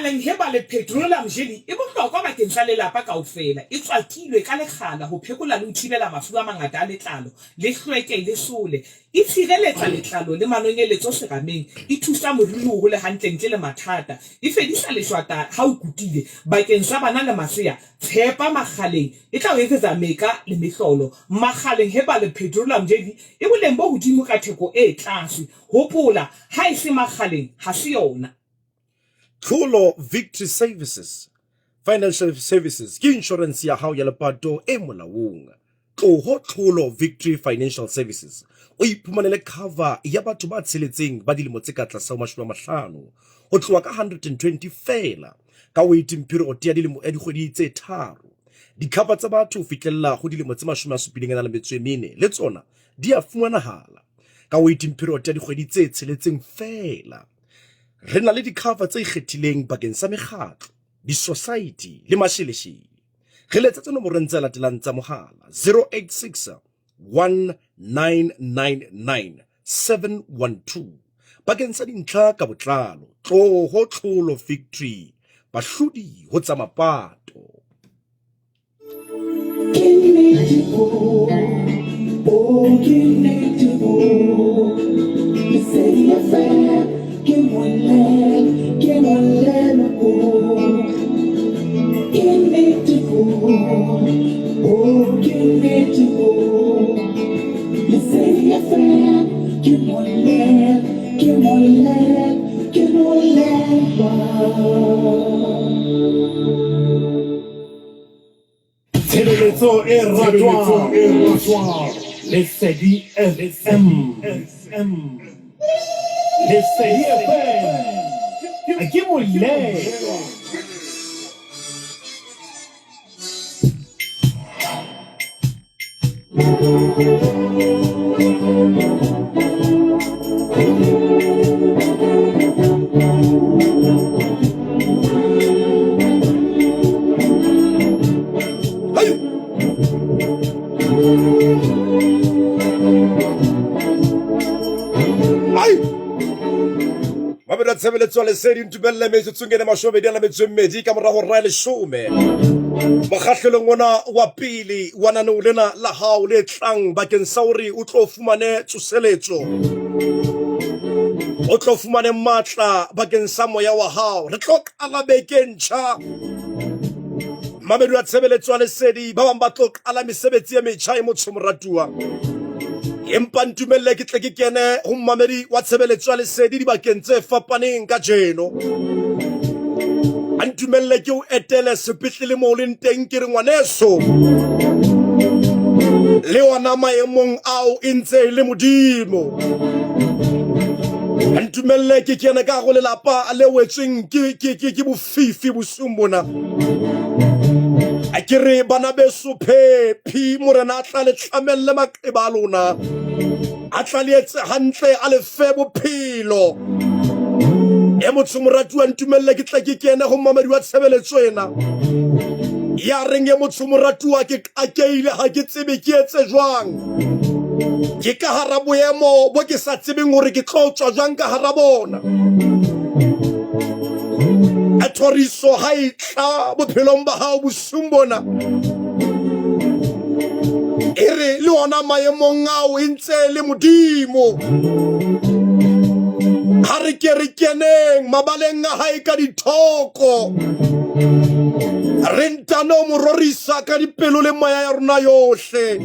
makgaleng he ba le petroleum jelly e bohlokwa bakeng sa lelapa kaofela e tswakilwe ka lekgala ho phekola le ho thibela mafu a mangata a letlalo le hlweke le sole e tshireletsa letlalo le manonyeletso serameng e thusa moriri ho hole hantle ntle le mathata e fedisa leshwata ha o kutile bakeng sa bana le masea tshepa makgaleng e tla o etsetsa meka le mehlolo makgaleng he ba le petroleum jelly e boleng bo hodimo ka theko e tlase hopola ha e se makgaleng ha se yona. Tlholo Victory Services Financial Services ke insurance ya hao ya lepato e molaong. Tlholo Victory Financial Services o iphumanele cover ya batho ba tsheletseng ba dilemo tse ka tlasa 50 ho tloha ka 120 fela ka waiting period ya dilemo ya dikgwedi tse 3. Di-cover tsa batho ho fitlhella ho dilemo tse 74 le tsona di a fumanahala ka waiting period ya dikgwedi tse tsheletseng fela. Re na le di-cover tse ikgethileng bakeng sa mekgatlo, di-society le masheleshele. Re letsetsa nomorong tse latelang tsa mohala 086 1999 712 bakeng sa dintlha ka botlalo. Tlholo Victory bahlodi ho tsa mapato. Tshebeletso e ratwang Lesedi FM Lesedi FM ke moleng. Tshebeletso Lesedi ntubelle metso tsungene mashobedi ana metso mmedi ka mora ho ra le shome. Mokgahlelong ona wa pele wa nano lena la hao le tlang bakeng sa hore o tlo fumane tsoseletso. O tlo fumane matla bakeng sa moya wa hao. Re tlo qala beke ntjha. Mamedu wa tshebeletso Lesedi ba bang ba tlo qala mesebetsi ya metjha e motho moratuwa. Empa ntumelle ke tle ke kene ho mmamedi wa tshebeletso Lesedi dibakeng tse fapaneng ka jeno. Antumelle ke o etele sepetlele mo le nteng ke re ngwaneso le wana maemong ao e ntse le modimo. Antumelle ke kene ka go lelapa le wetsweng ke bofifi bosumbona. A kere bana beso phephi morena tla le tlamelle maqeba a lona a tla le etse hantle a le fe bophelo e motho moratuwa ntumelle ke tla ke kene go mmamedi wa tshebeletso ena ya reng e motho moratuwa ke qakeile ha ke tsebe ke etse jwang ke ka hara boemo bo ke sa tsebeng hore ke tlo tswa jwang ka hara bona. Atoriso ha itla bophelong ba hao bosumbona ere le ona maemong ao e ntse le modimo. Ha re ke re keneng mabaleng a hae ka dithoko re ntano mo rorisa ka dipelo le moya ya rona yohle.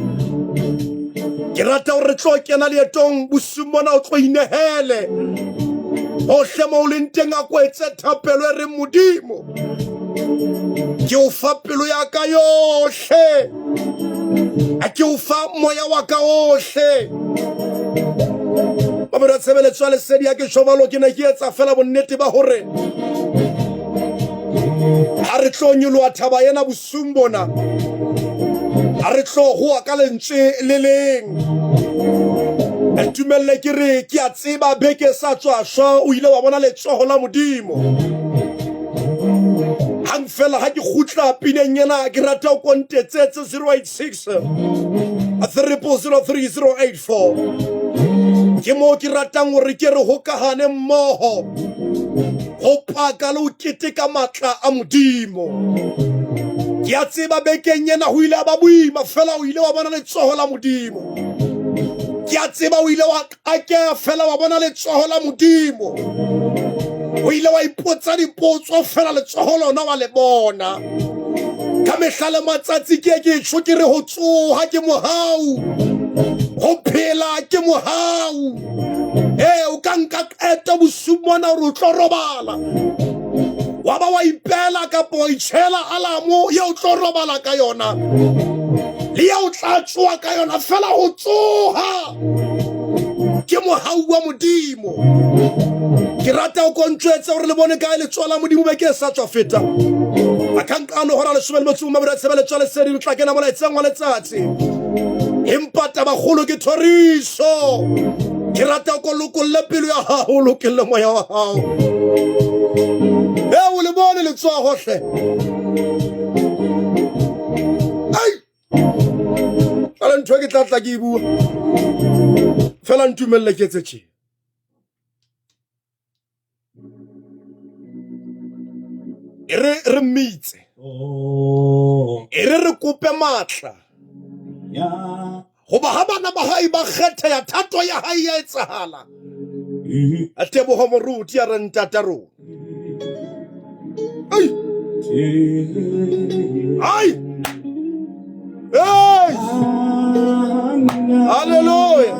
Ke rata hore re tlo kena leetong bosumbona o tlo inehele hohle mo le nteng a kwetse thapelo e re modimo ke o fa pelo ya ka yohle a ke o fa moya wa ka ohle. Ba bera tshebeletso Lesedi ya ke shobalo ke ne ke etsa fela bonnete ba hore ha re tlo nyoloa thaba yena bosumbona ha re tlo go ka lentswe le leng. Ntumelle ke re ke a tseba beke sa tswa sho o ile wa bona letsoho la modimo. Hang fela ha ke khutla pineng yena ke rata o kontetsetse 086 3003084 ke mo ke ratang hore ke re hokahane mmoho go phaka le o keteka matla a modimo. Ke a tseba bekeng ena ho ile ba boima fela o ile wa bona letsoho la modimo. Ke a tseba o ile wa akea fela wa bona letsoho la modimo. O ile wa ipotsa dipotso fela letsoho lona wa le bona. Ka mehla le matsatsi ke tjho ke re ho tsoha ke mohau. Ho phela ke mohau. O ka nka qeto bosumona hore o tlo robala. Wa ba wa ipela kapo wa itshela alamo ye o tlo robala ka yona. Le ya o tla tsoha ka yona fela ho tsoha ke mohau wa modimo. Ke rata o kontjwetse hore le bone kae le tswala modimo be ke sa tswa feta. Akankano hora le shobele motho mo ba tsebele tswala sedi le tla kena mona etsang wa letsatsi. Empata ba kholo ke thoriso. Ke rata o lokolle pelo ya hao lokelle moya wa hao. O le bone le tswa hohle. Ai! Ala ntwe ke tla ke bua. Fela ntumelle ke tsetsi. Re mitse. Re kope matla. Hoba ha bana ba hae ba kgetha ya thato ya hae ya etsahala. A teboho moruti ya rentata rona. Ai! Ai! Ai! Hallelujah!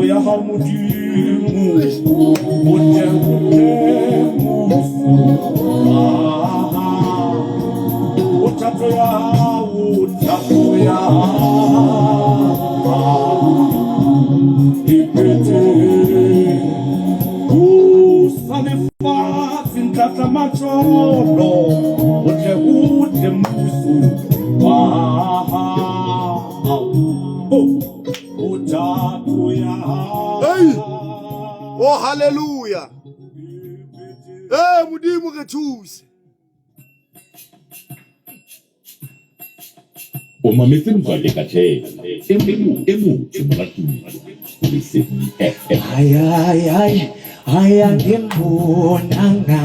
ya hao Modimo wote utato ya ipete usalifati nkata macholo wote musu utato ya Hey! Oh, hallelujah. Hey, Modimo re thuse. O mametse motswake ka tjela e motle moratong Lesedi FM. Ay, ngibonanga.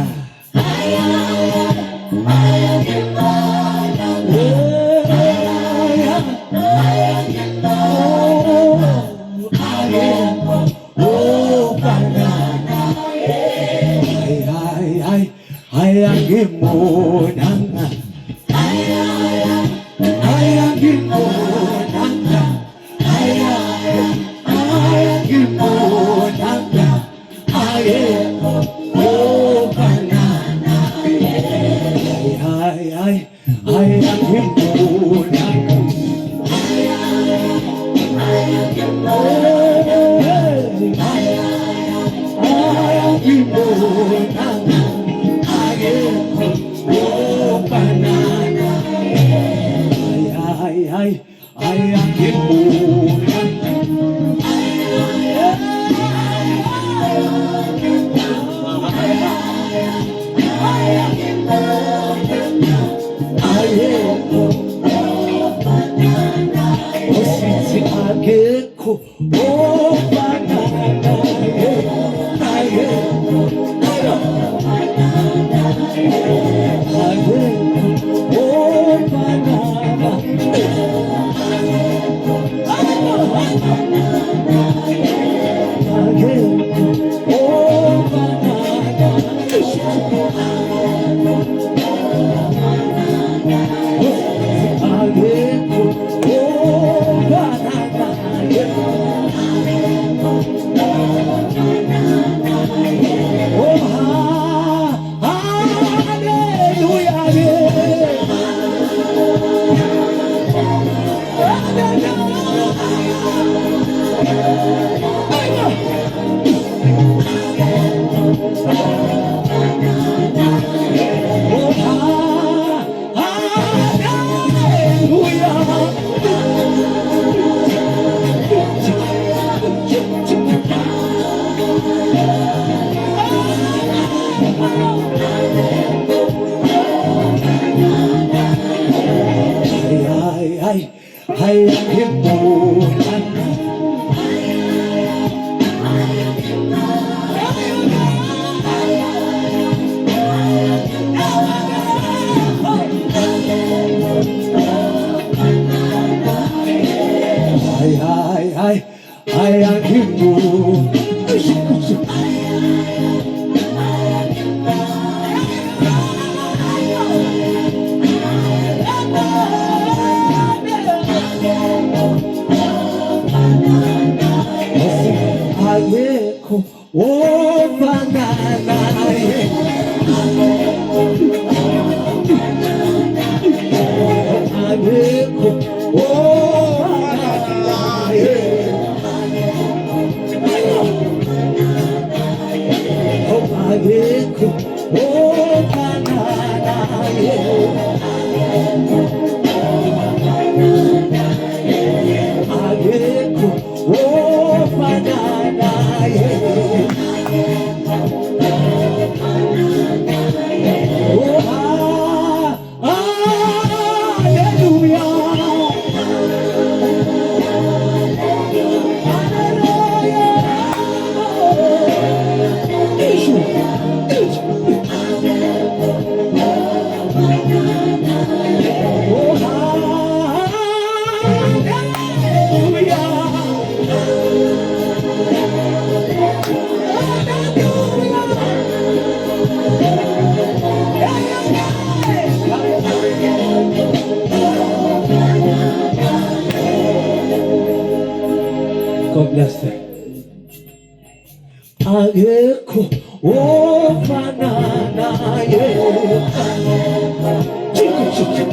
akekho ofana naye akekho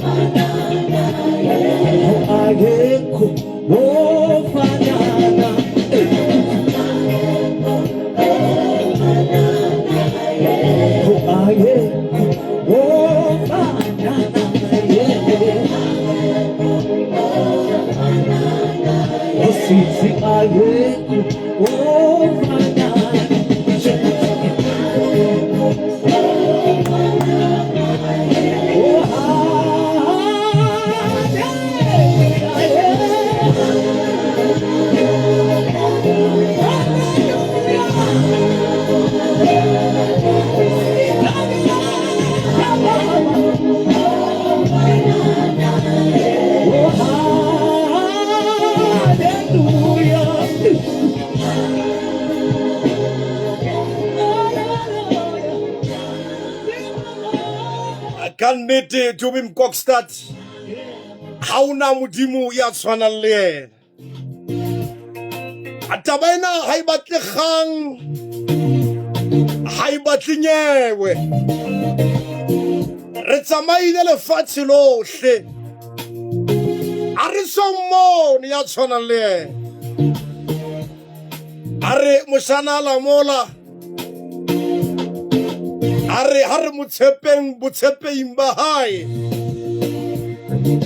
ofana naye akekho ofana naye sisi akekho ofana kannete Toby Mkokstad ha ona modimo ya tshwanang le yena ataba ena ha e batle kgang ha e batle nyewe re tsamaile lefatshe lohle a re sommone ya tshwanang le yena a re moshana la mola are hare motshepeng botshepeing ba hae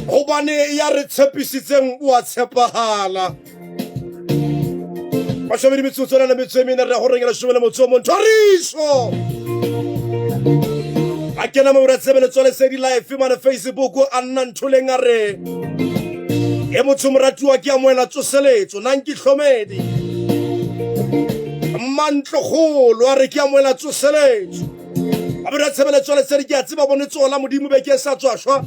hobane ya re tshepisitseng o a tshepahala ba shobedi metsotso le metswemene re ho rengela shobele motso mo nthoriso a kena mo re tsebeletswa le sedi live mane Facebook a nna nthuleng a re e motho moratuwa ke a moela tsoseletso nang ke hlomedi mantlogolo a re ke a moela tsoseletso abira tshebeletso le sedi ke a tseba bone tsola modimo be ke sa tswashwa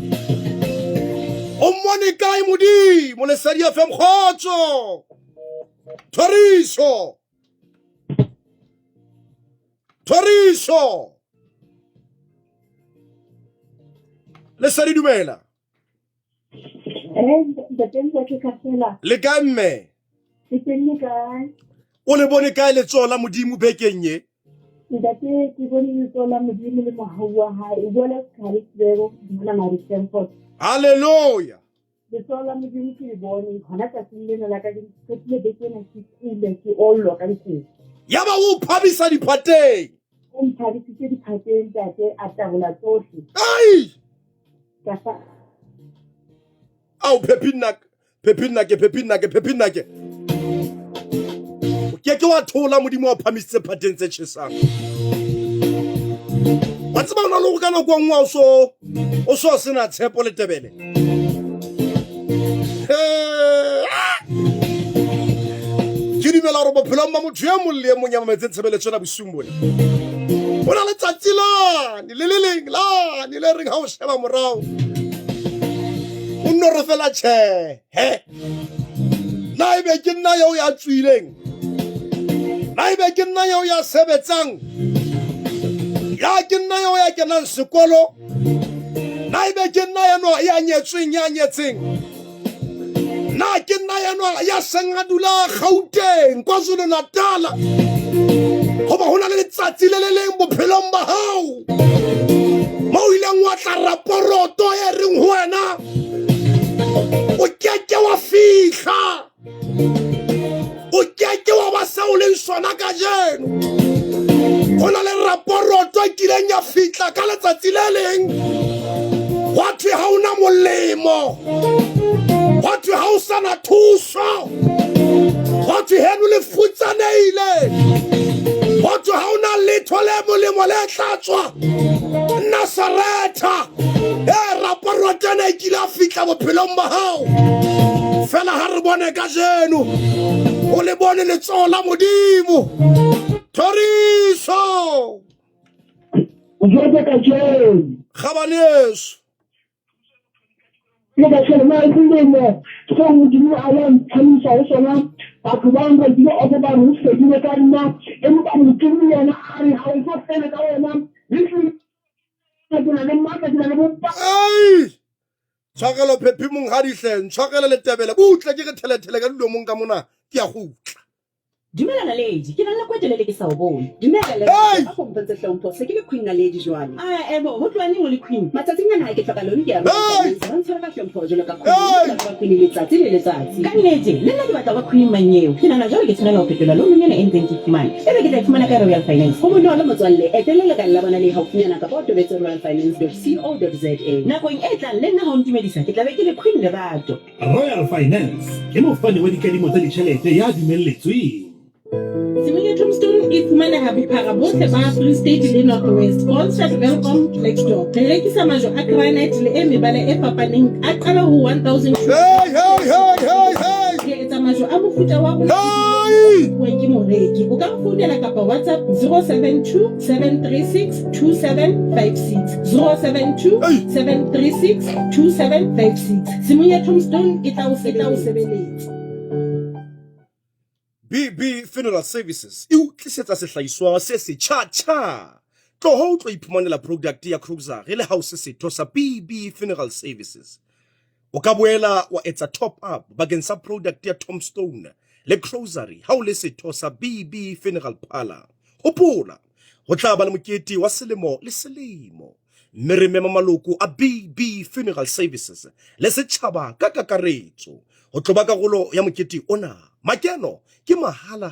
o mmone kae modimo le sedi FM khotso Toriso le sedi dumela le kamme o le bone kae le tsola modimo bekeng ye Hallelujah. Yaba o phabisa diphateng. Ai! Au pepinake. Ke wa thola modimo wa phamisitse phateng tse tshesang. Wa tseba ona lo ka nako ngwa o so sena tshepo le tebele. Ke dimela re bophelo mma motho ya molle mo nya mametse tshebeletso na bosumbole. Bona le tsatsi la ni le leng la ni le reng ha o sheba morao. O nno re fela che he. Na ibe ke nna yo ya tswileng. Na ibe ke nna yo ya sebetsang. Ya ke nna yo ya kenang sekolo. Na ibe ke nna ya no ya nyetseng. Na ke nna ya no ya sengadula Gauteng KwaZulu Natal. Hoba hona le letsatsi le leng bophelong ba hao. Mo ileng wa tla raporoto e reng ho wena. O keke wa fihla. O keke wa ba sa o leng sona ka jeno. Hona le raporoto e kileng ya fihla ka letsatsi le leng. Wa thwe ha ona molemo. Wa thwe ha o sana thuso. Wa thwe heno le futsaneile. Wa thwe ha ona letho le molemo le tlatswa. Nasareta raporoto ena e kile a fihla bophelong ba hao. Fela ha re bone ka jeno o le bone letsoho la modimo. Toriso khabane yesu le ka tshela mai ndimo so modimo a ya nthamisa o sona batho ba nga dilo o ba re se dilo ka nna empa modimo yana a re ha o fa fela ka wena ai tshwakelo phephi mong ha dihleng tshwakelo le tebele butle ke re thele ka dilo mong ka mona ke a gutla Dumela Naledi, ke nna kwa telele ke sa o bone. Dumela le Hey! a go mpentse hlompho se ke le Queen Naledi jwale. Ebo, ho tloa neng o le Queen? Matsatsing ana ha ke hloka lone ke ya Hey! ba ntshwara ka hlompho jwalo ka Hey! Queen ba Queen letsatsi le letsatsi. Ka nnete, le nna ke batla ba Queen manyeo. Ke nahana jwale ke tshwanela ho fetola loan ena e ntseng ke fumana. Ebe ke tla e fumana ka Royal Finance. Ho bonolo motswalle, etela ka la bona le haufinyana ka ba tobetse royalfinance.co.za. Nakong e tlang le nna ha o ntumedisa, ke tla be ke le Queen Lerato. Royal Finance ke mofani wa dikadimo tsa ditjhelete ya dumelletsweng. Semenya Tombstone e fumaneha bophara bohle ba Free State le North West. Allstad Welcome Flexdoor. Re rekisa majwe a granite le e mebala e fapaneng a qala ho 1000. Ke etsa majwe a mofuta wa ho ke moreki. O ka founela kapa WhatsApp 072 736 2756 072 736 2756. Semenya Tombstone e tla o sebeletsa. BB Funeral Services e utlisetsa sehlahiswa se setjha-tjha. Tloho o tlo iphumanela product ya cruiser le house setho sa BB Funeral Services. O ka boela wa etsa top up bakeng sa product ya Tombstone le cruisery ha o le setho sa BB Funeral Parlour. Hopola ho tla ba le mokete wa selemo le selemo. Mme re mema maloko a BB Funeral Services le setjhaba ka kakaretso ho tloba karolo ya mokete ona. Makeno ke mahala.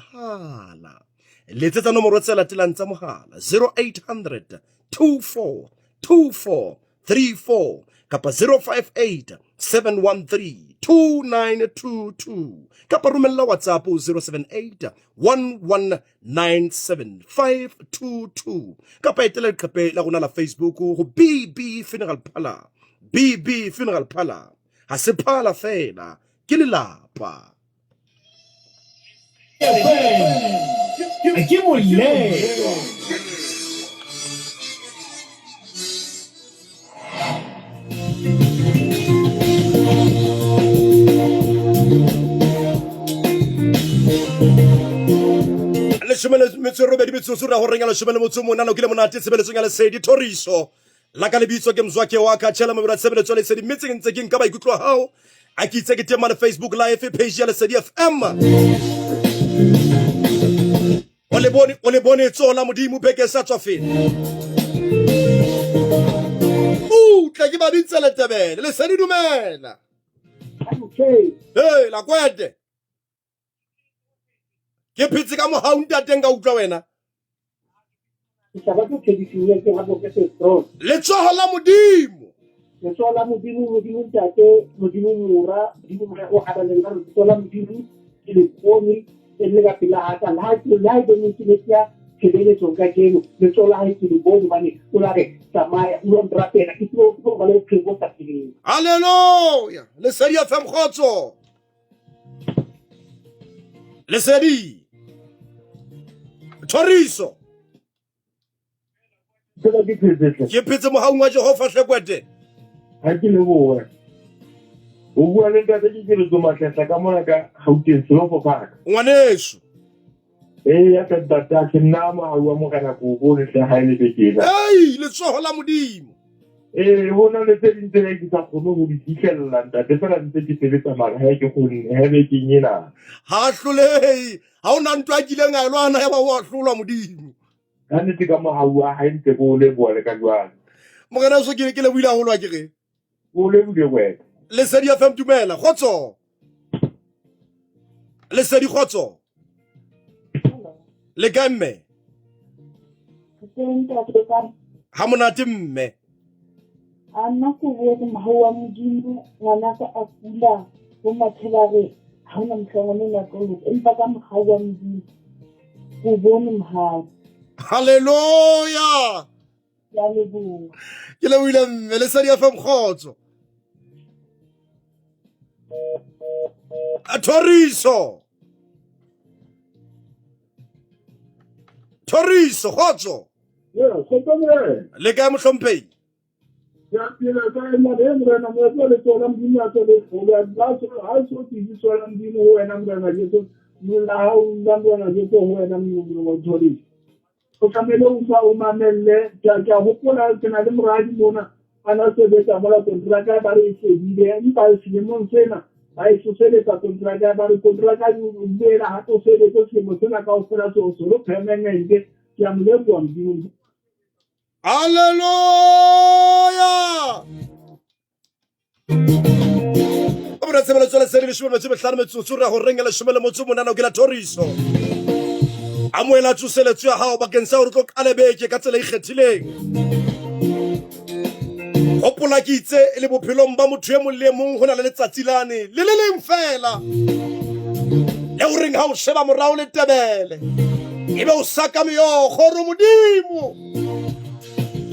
Letsetsa nomoro tse latelang tsa mohala 0800 24 24 34 kapa 058 713 2922 kapa romella WhatsApp 078 1197 522 kapa etela leqephe la rona la Facebook go BB Funeral Parlour. BB Funeral Parlour ha se phala fela ke lelapa. Ke moleng. Le shemele metso robedi metsotso ra ho renga le shemele motso mona no ke le monate sebeletsong ya lesedi Thoriso la ka lebitso ke Mzwake wa ka tshela mabura sebeletso lesedi metseng ntse ke nka ba ikutlwa hao a ke itse ke tema na Facebook live page ya lesedi FM. O le bone tsola modimo beke sa tswa fela. Tla ke ba ditse le tebele lesedi dumela. Okay. Hey la kwete. Ke phitse ka mohaunta teng ka utlwa wena. Isaba ke tshedisile ke habo ke se front. Le tsoho la modimo. Le tsola modimo ntate modimo mura modimo mura o habana le ba tsola modimo ke le poni le ga pila hata la ke la de ni ke ya kebele tsoka keno le tsola ha ke le bone bane o la re tsamaya o ndra pena ke tlo ba le phego sa tsile. Hallelujah. Lesedi FM khotso. Lesedi. Thoriso. Ke phetse mohaung wa Jehova hlekwete. Ha ke le boe. O bua le ntate ke le tsomatletsa ka mona ka Gauteng selofo phaka. Ngwaneso. Ya ka data ke nna ma wa mo kana go bone se ha ile bekela. Hey, le tsoho la modimo. Hona le tse dintse ke sa kgone go di fihlella ntate fela ntse ke sebetsa mara ha ke kgone ha be ke nyena. Ha hlolei. Ha ona ntwa kileng a lwana ya ba wa hlolwa modimo. Ha nnete ka mohaua ha ntse go le bua le ka jwang. Mogana so ke le buile haholo a kere. Go le bule wena. Lesedi FM dumela khotso. Lesedi khotso. Le gamme. Ha monate mme. Ana ko bua ke mahawa modimo ngwana ka a pula go mathelare ha ona mhlangano na tlo empa ka mahawa modimo go bone mahawa. Hallelujah. Ya lebo. Ke le buile mme lesedi FM khotso. Thoriso. Thoriso khotso. Se tome. Le ka mohlomphehi. Ya pele ka ena le mrena mo le tsola modimo a tsole go ya ba so ha so ti di tsola modimo ho wena mrena je so la ha o la mrena je so ho wena modimo wa Thoriso. O tlamehile o fa o mamelle ke a hopola ke na le moradi mona ana sebetsa mola kontraka ba re shebile empa selemong sena ba e soseletsa kontraka ba re kontraka e boela gape o sebetse selemo sena kaofela solo permanente ke a mo leboha Modimo. Hallelujah. Obra tsebela tsela se re le shome tsebe hlano metsotso re go rengela shome le motso monana ke la Toriso. Amoela tsoseletso ya hao bakeng sa hore tlo kalebeke ka tsela e kgethileng. Hopola ke itse le bophelong ba motho e mong le mong hona le letsatsi lane le le leng fela. E o reng ha o sheba morao le tebele. Ebe o saka meyogo re Modimo.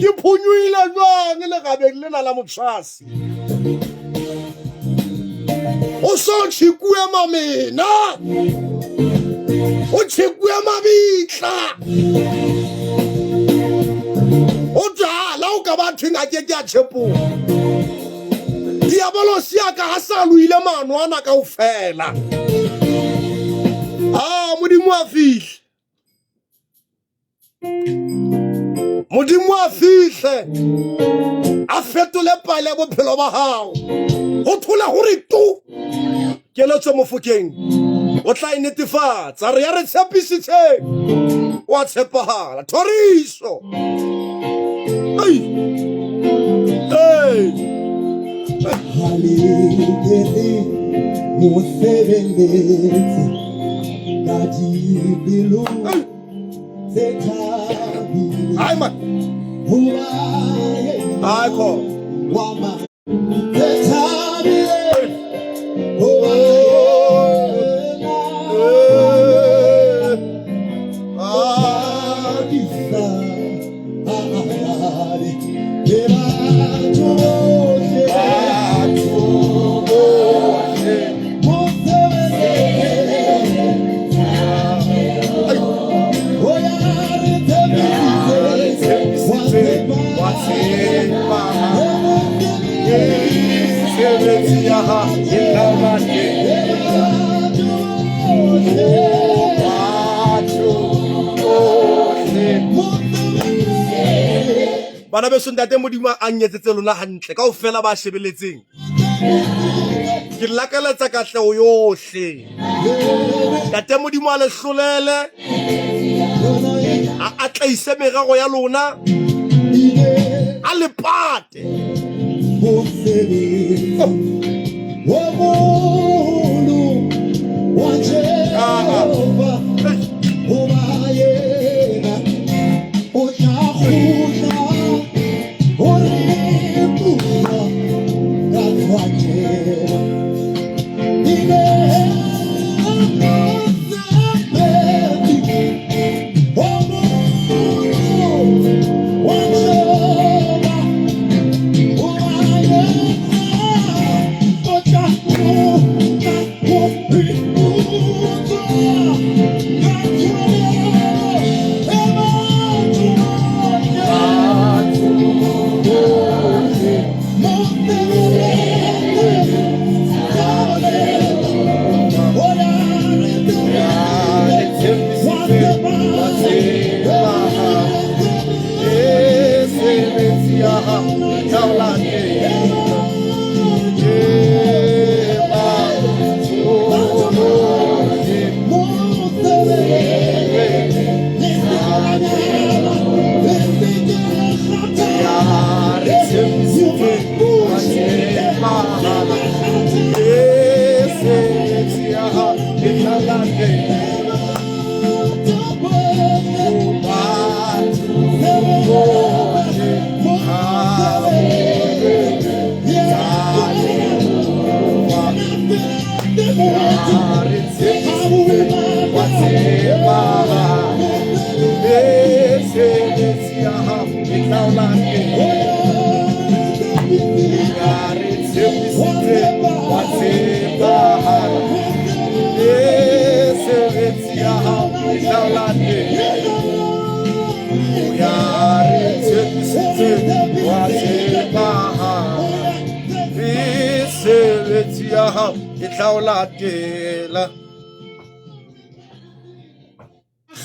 Ke phunywile jwang le gabeng lena la motshwasi. O so tshikuwe mamena. O tshikuwe mabitla. O jala o ka batho nga ke a tshepo. Diabolo siaka ha sa luile manwana kaofela. Modimo a fihle. Modimo a fihle. A fetole pale bophelo ba hao. Ho thola hore tu keletso mofokeng o tla netefatsa re ya re tshepisitse wa tshepahala Toriso. Halideli musebenzisi kajibilu zetabi Ay man. Ay ko. Wama zetabi Bana beso ntate Modimo a nyetsetse lona hantle kaofela ba shebeletseng. Ke lakaletsa katlego yohle. Ntate Modimo a le hlolele. A tlaise merero ya lona. A le pate.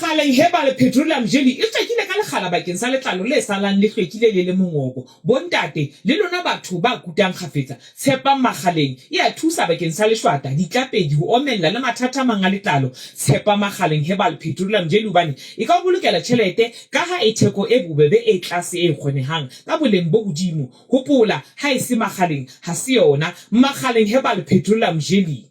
Makgaleng Herbal Petroleum Jelly e tswekile ka lekgala bakeng sa letlalo le salang le hlwekile le mongobo. Bontate le lona batho ba kutang kgafetsa, tshepang Makgaleng e a thusa bakeng sa leshwata, ditlapedi, ho omella le mathata a mang a letlalo. Tshepa Makgaleng Herbal Petroleum Jelly hobane e ka o bolokela tjhelete ka ha e theko e bobebe e tlase e kgonehang ka boleng bo hodimo. Hopola, ha e se Makgaleng ha se yona. Makgaleng Herbal Petroleum Jelly.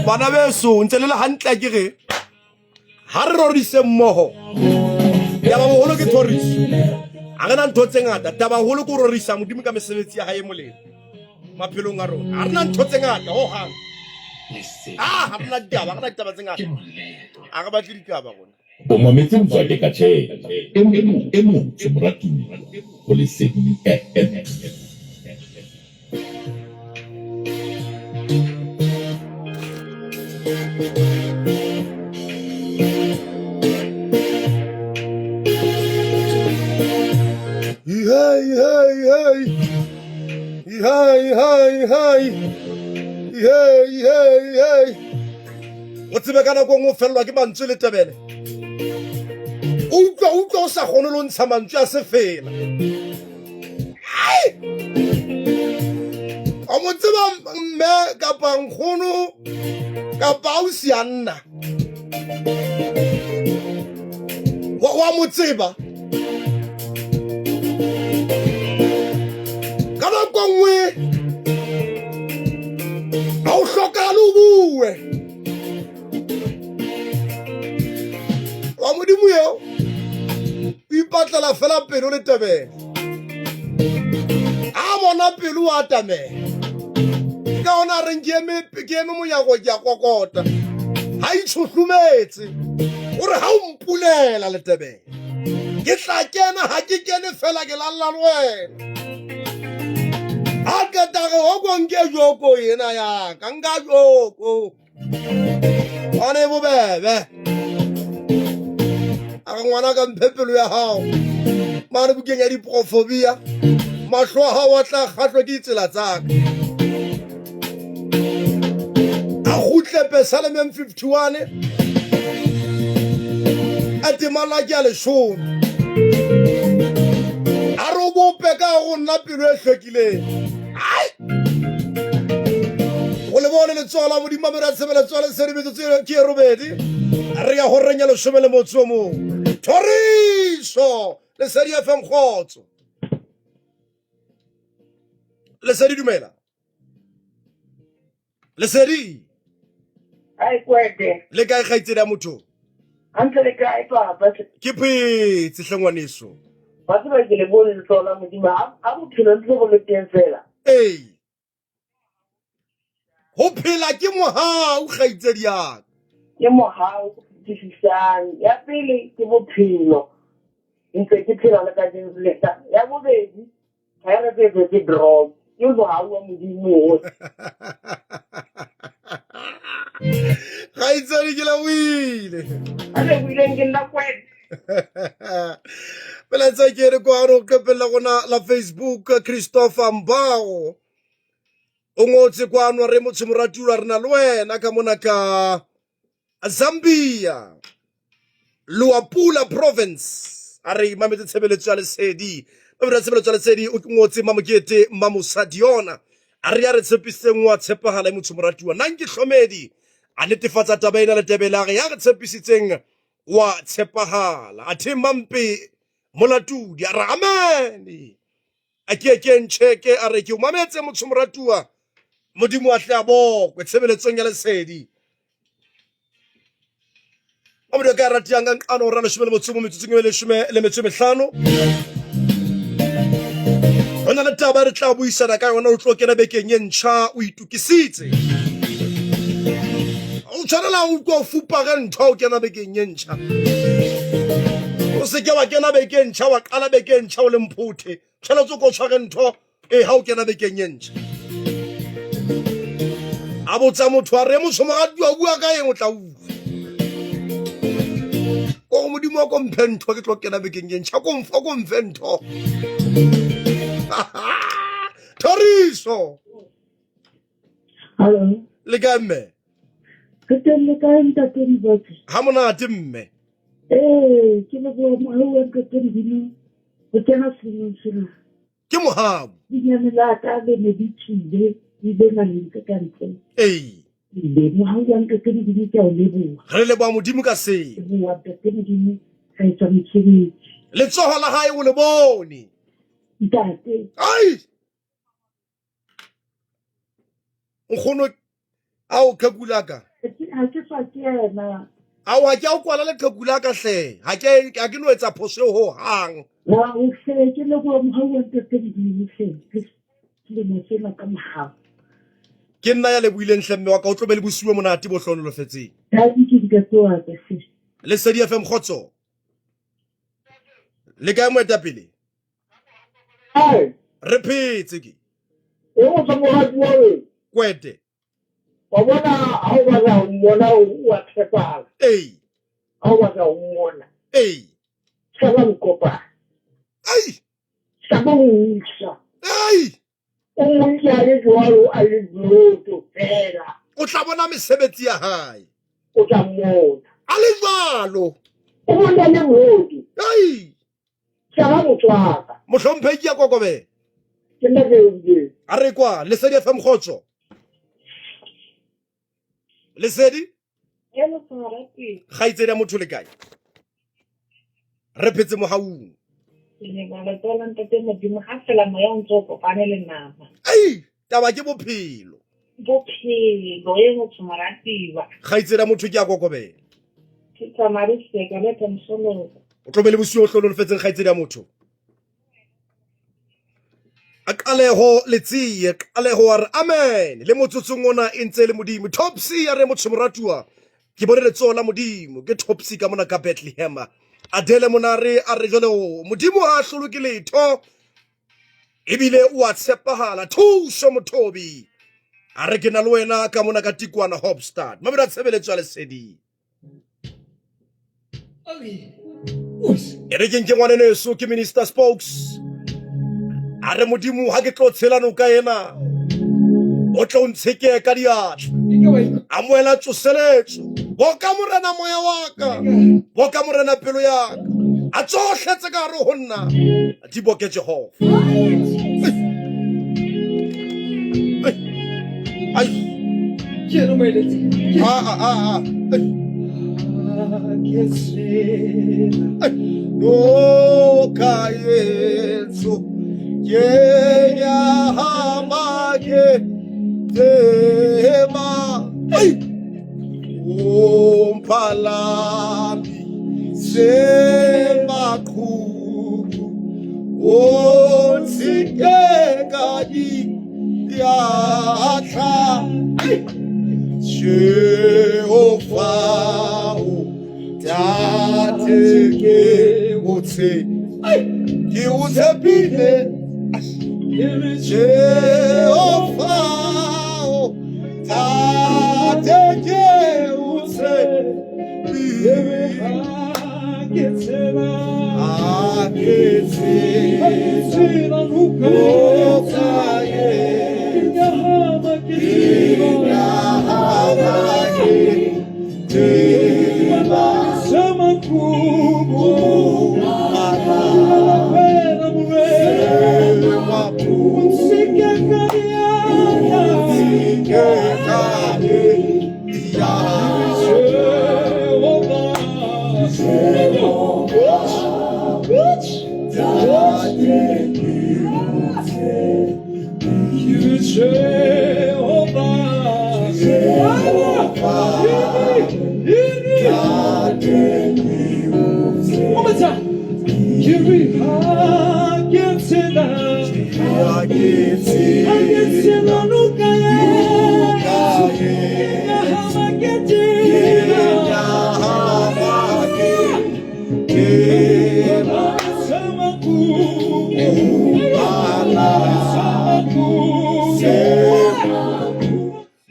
Bana beso ntse le hantle ke ge ha re rorise mmoho ya ba moholo ke thorisi a rena ntho tse ngata taba holo go rorisa modimo ka mesebetsi ya hae moleng maphelong a rona a rena ntho tse ngata ho hang ha rena taba tse ngata a ga batle ditaba gona o mametse Mzwakhe Katjhe e mong moratuwa go Lesedi FM. o tsebe kana go felwa ke mantswe le tebele o sa gone lo ntsha mantswe a se fela a mo tseba mme kapa nkgono kapa o sianna wa mo tseba kana kongwe a o hloka lo bue wa modimo yo ipatlela fela pelo le tebele a bona pelo a tamela ka ona reng ke eme monyago ke a kokota ha itshuhlumetse gore ha o mpulela le tebele ke tla kena ha ke kene fela ke lalla le wena a ketage ho konke joko yena ya ka nka joko ane bobebe a ngwana ka mphepelo ya hao mane bukeng ya diprofobia mahlo a hao a tla kgahlwa ke ditsela tsaka a gutle Psalm 51 a temala ke a leshome a re bope ka go nna pelo e hlwekileng go le bone letsoho la modimo a tshebeletso le serebetso ke e robedi re ya go renya leshome le motso o mong Thoriso Lesedi FM Kgotso Lesedi dumela Lesedi ai kwete le kae gaitsedi ya motho antle le kae papa ke phetse hlengwaneso ba se ba ke le bone tsola modimo a bophelo ntse go le teng fela ho phela ke mohau gaitsedi ya ke mohau tisisang ya pele ke bophelo ntse ke phela le ka dinleta ya bobedi ha re ke drug yo mohau wa modimo gaitsedi ke la wile ale wile ke nna kwete pela tsa ke re kwa ro kepela gona la Facebook Christopher Mbao o ngotse kwano re motho moratulwa rena le wena ka mona ka Zambia Luapula province are mametse tshebeletso ya Lesedi ba tshebeletso ya Lesedi o ngotse mamokete Mamosadiona a re ya re tshepiseng wa tshepahala motho moratuwa nang ke hlomedi a netefatsa taba ena le tebela ya re tshepisitseng wa tshepahala a themampe molatudi a re amen a ke ncheke a re ke o mametse motho moratuwa modimo a tle a bokwe tshebeletsong ya Lesedi o mo ka ratiang ka nkano rana shome le motsomo metsotsong le shome le metso mehlano ona le taba re tla buisana ka yona o tlo kena bekeng e ntšha o itukisitse o tshwanela o go fupa ga ntho o kena bekeng e ntšha o se ke wa kena bekeng ntšha wa qala bekeng ntšha o le mphuthe tshwanetse go tshware ntho ha o kena bekeng e ntšha a botsa motho a re motho mo ga bua ka eng o tla mfa ko mphento ke tlo kena bekeng ye ntšha ko mfa ko mphento Toriso Hello. le ka mme Ke teng le kae ntate Mboki? ha monate mme Ke le go mo ho ke teng dino. Go tsena selemong sena. ke mohabo Dinyane la ka le ne di tshile, di be na le ka ntle. Le mo ha ya nke ke di ke o leboha. re le ba modimo ka se Bua ke dino ga etsa motšhini. le tsoho la hae o le bone Ntate. ai nkgono ao khakula Ha ke fa ke ena. ao ha ke a o kwala le khakula ka hle ha ke no etsa phoso ho hang Wa o se ke le go mo ha ya nke ke dino se. Le mo sena ka mohau. ke nna ya le buileng hlemme wa ka o tlo be le bosiwe monate bo hlono lo fetseng Ha ke di ka tsoa ka se. le Sedi FM khotso le ka mo eta pele Ai, re phetse ke e o tsa mo ha bua we. kwete Wa bona ha o batla ho mmona o a tshepala. Ha o batla ho mmona. Sa ba mkopa. Sa ba uisa. O ya le jwalo a le bloto fela. o tla bona mesebetsi ya hae O tla mmona. a le jwalo O bona le motho. Sa ba motswaka. mohlomphehi ya kokobe Ke nna ke o a re kwa le Sedi FM khotso le Sedi Ela sarati. khaitsedi ya motho le kae re phetse mohaung Ke ne ba le tola ntate Modimo ha fela moya o ntse o kopane le nama. taba ke bophelo Bophelo e mo tshwaratiwa. khaitsedi ya motho ke ya kokobela Ke tsamaya se ka le tsamsolo. o tlo be le bosiyo o hlono le fetseng khaitsedi ya motho a qaleho le tsiye qaleho wa re amen le motsotsong ona e ntse le modimo Topsy ya re motho moratuwa ke bone le tsola modimo ke Topsy ka mona ka Bethlehem Adele monare a re jole o modimo a hlolo ke letho ebile o a tshepahala thuso mothobi a re ke na le wena ka mona ka Tikwana Hopstad mabira tshebeletso le Sedi ere ke ngwane so ke minister spokes a re modimo ha ke tlo tshelano ka ena o tlo ntsheke ka diatla a moela tsoseletso bo ka morena moya wa ka bo ka morena pelo ya ka a tsohletse ka re ho nna di boke Jehova ai ke no me no kaetso Kenya hamake tema umpalami semakhulu otsikekadi yatha Jehova tateke uthe ki uthebile Jehova tateke uthe aketsela lukaye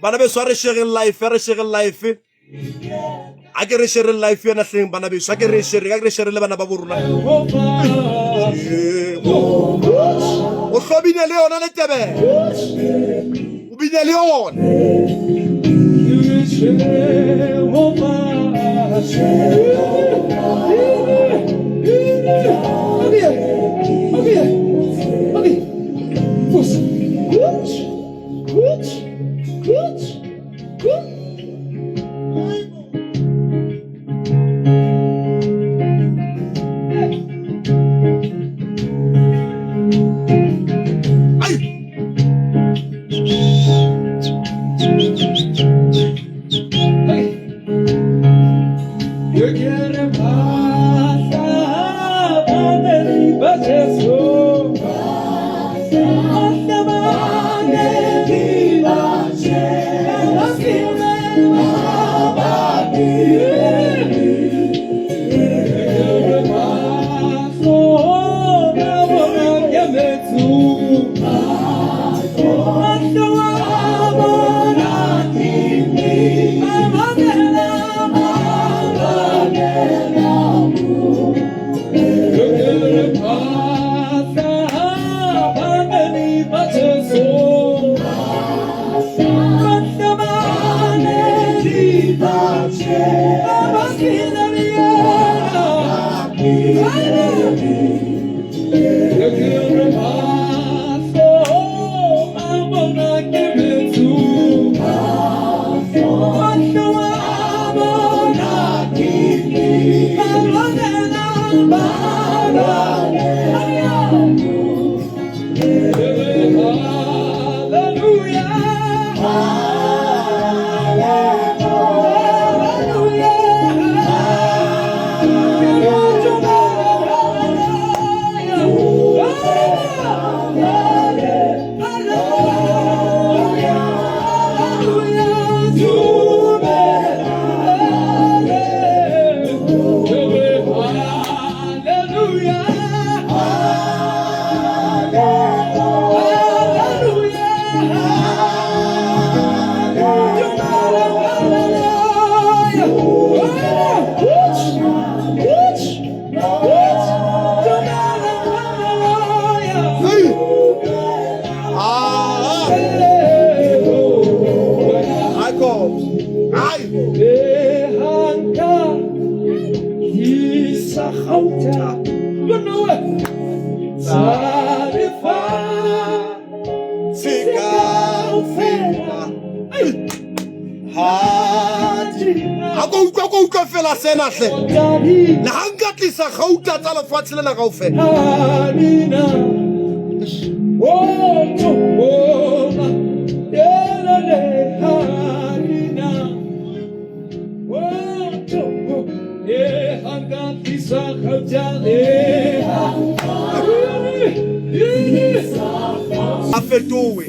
Bana be sware share life a ke re share life yana hleng bana beso a ke re share le bana ba borona o hlobine le yona le tebe o bine le yona le hanga tlisa gauta tsa lefatshe lena kaofela a fetowe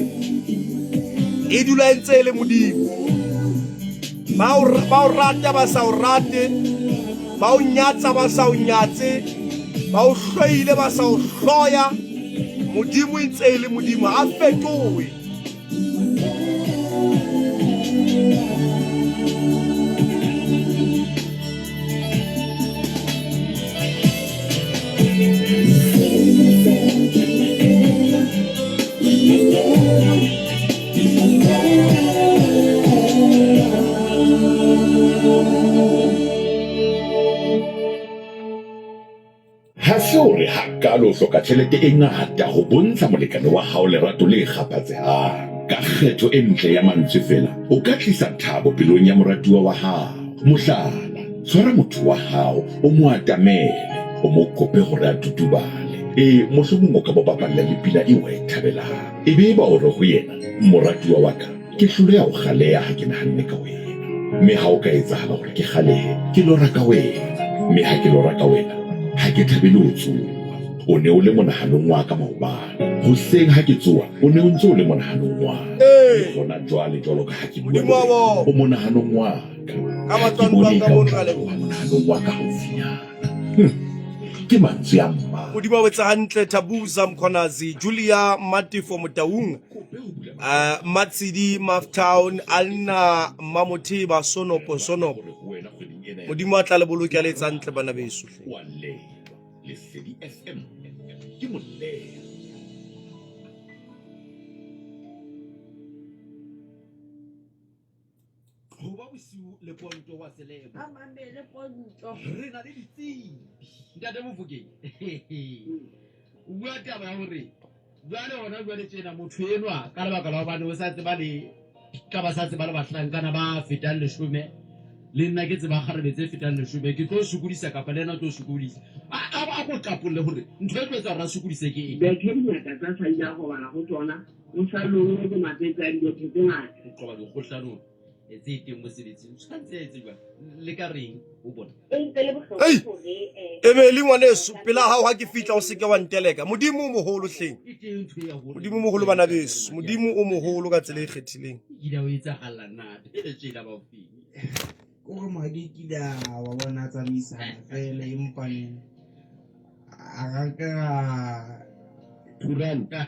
e dula ntse le modimo ba o rata ba sa o rate ba o nyatsa ba sa o nyatse ba o hloile ba sa o hloya modimo ntse le modimo a fetowe ha se o re hakalo o hloka tjhelete e ngata ho bontsha molekane wa hao lerato le kgaphatsehang ka kgetho e ntle ya mantswe fela o ka tlisa thabo pelong ya moratuwa wa hao. Mohlala, tshwara motho wa hao o mo atamele o mo kope hore a tutubale mohlomong o ka bo bapalla lepina e wa e thabelang ebe ba o re ho yena moratuwa wa ka ke hloleha ho galeha ha ke nahanne ka wena mme ha o ka etsahala hore ke galehe ke lora ka wena mme ha ke lora ka wena ha ke thabele ho tsuwa o ne o le monahanong wa ka maobane hoseng ha ke tsuwa o ne o ntse o le monahanong wa hona jwale jwalo ka ha ke bua o monahanong wa ka monahanong wa ka haufinyana ke mantswe ya mma modimo wetsa hantle Thabuza Mkhonazi Julia Matifo Motaung Matsidi Maftown Alna Mamothiba Sonopo modimo a tla le boloke le tsantle bana beso wa lelwa Lesedi FM ke molelo. Hoba bosiu le ponto wa selemo. Amamele ponto. Re na le ditsebi. Ntate Mofokeng. O bua taba ya hore jwale hona jwale tjena motho enwa ka lebaka la hobane o sa tseba le ka ba sa tseba le bahlankana ba fetang 10 le nna ke tseba kgarebe fetang 10 ke tlo sokodisa kapa le nna tlo sokodisa a go qapolle hore ntho e tlo etsa ra sokodise ke eng be ke dingata tsa sa ya go bana go tsona o sa lone ke matsetse a dilo tse ngata go qoba dikgohlano e tse teng mo sebetsing tshwantse e tseba le ka reng o bona ei e be le ngwaneso pela hao ha ke fitla o se ke wa nteleka modimo o moholo hleng e teng ntho ya hore modimo o moholo bana beso modimo o moholo ka tsela e kgethileng ke da o etsa hallanate e tsela ba ofeng o re madi ke da wa bona tsamaisana fela empane a ka Turanta.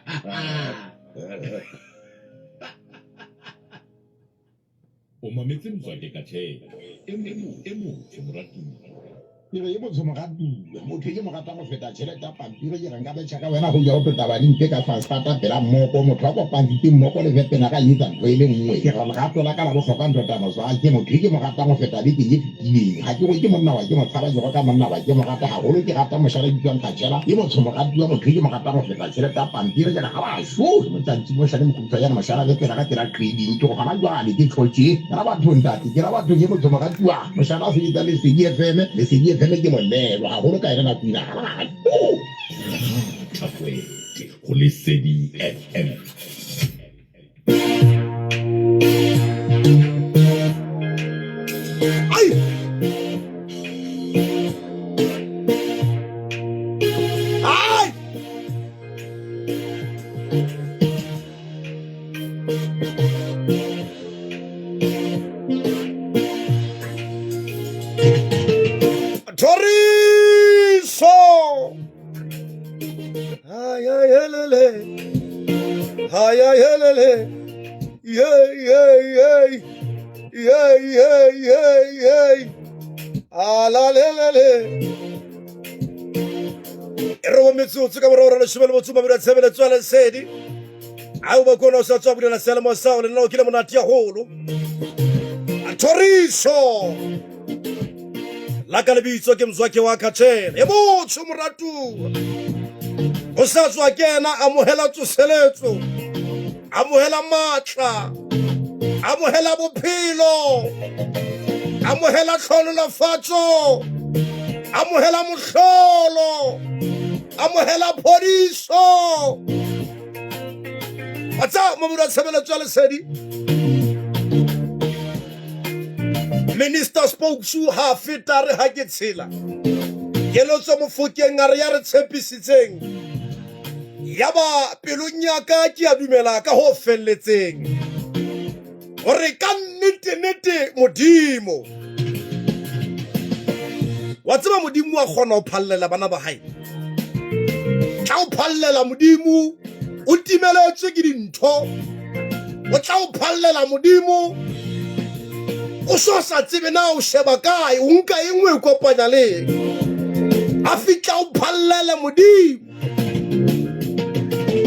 O mametse Mzwake Kathela e motsho moratuwa ke re e motho moratuwa motho ke mo rata go feta tšhelete ya pampiri ke re nka betšha ka wena go ja go totabanimpe ka fasfata pela mmoko motho wa kopantite mmoko le vepena ka etsa ntho e le nngwe ke ra lerato la ka la botlhokwa ntotamatswa ke motho ke mo rata go feta le teng e fetileng ga ke go ke monna wa ke motshaba ke go ka monna wa ke mo rata gagolo ke rata mošara bitswang Katšhela ke motho moratuwa motho ke mo rata go feta tšhelete ya pampiri ke re ga baso motsantsi mošare mokhutshwa yana mošara vepena ka tela trading ke go gana jwale ke tlhotse ke ra batho ntate ke ra batho ke motho moratuwa mošara se itsa Lesedi FM Lesedi FM ke molelo ga go ka ena na pina ga Tafwete go Lesedi FM. ai ai Toriso ay ay helele ay ay helele yey alalelele ero metsotso ka borora le shebele motho ba bira tsebele tswa Lesedi a o ba kona o sa tswa bula selemo sa o le nna o kile monate ya holo Toriso la ka lebitso ke Mzwake wa Kathela e motho moratuwa o sa tswa kena amohela tsoseletso amohela matla amohela bophelo amohela tlhonolofatso amohela mohlolo amohela phodiso atsa mo bura tshebeletso ya Lesedi Minister spokesman ha feta re ha ke tshela ke lotso Mofokeng a re ya re tshepisitseng ya ba pelong ya ka ke a dumela ka ho felletseng gore ka nnete modimo wa tseba modimo wa kgona ho phallela bana ba hae tla o phallela modimo o timeletswe ke dintho o tla o phallela modimo o so sa tsebe na o sheba kae o nka engwe kopanya le a fitla o phallele modimo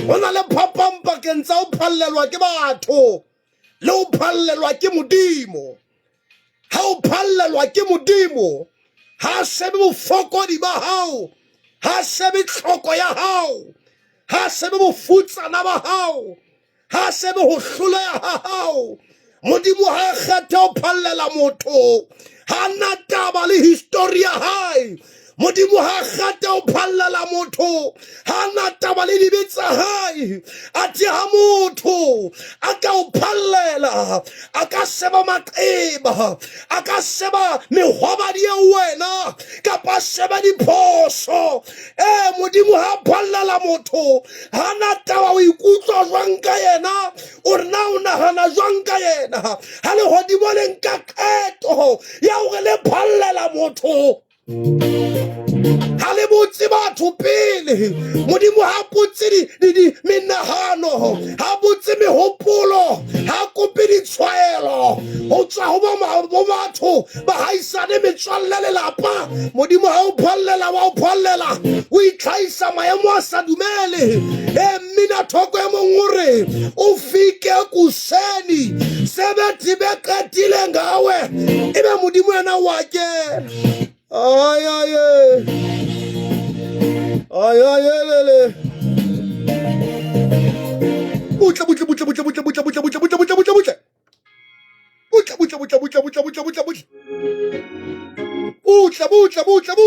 ona le phapang pakeng tsa o phallelwa ke batho le o phallelwa ke modimo ha o phallelwa ke modimo ha shebe bofokodi ba hao ha shebe tlhoko ya hao ha shebe bofutsana ba hao ha shebe ho hloleha ha hao modimo ha kgetha o phallela motho ha na taba le history ya hae modimo ha kgetha o phallela motho ha na taba le dibetsa hae ati ha motho aka o phallela aka sheba maqeba aka sheba mehwabadi ya wena kapa sheba diphoso modimo ha phallela motho ha na taba o ikutlwa jwang ka yena o rena o nahana jwang ka yena ha le hodimo le nka qeto ya hore le phallela motho ha le putse batho pele modimo ha putse di menahano ha butse mehopolo ha kope ditshwaelo ho tswa ho batho ba haisane metswalle lelapa modimo ha o phallela wa o phallela o itlhaisa maemo a sa dumele mmina thoko e mongore o fike kuseni sebethi beqatile ngawe ebe modimo yena wa kena lele butle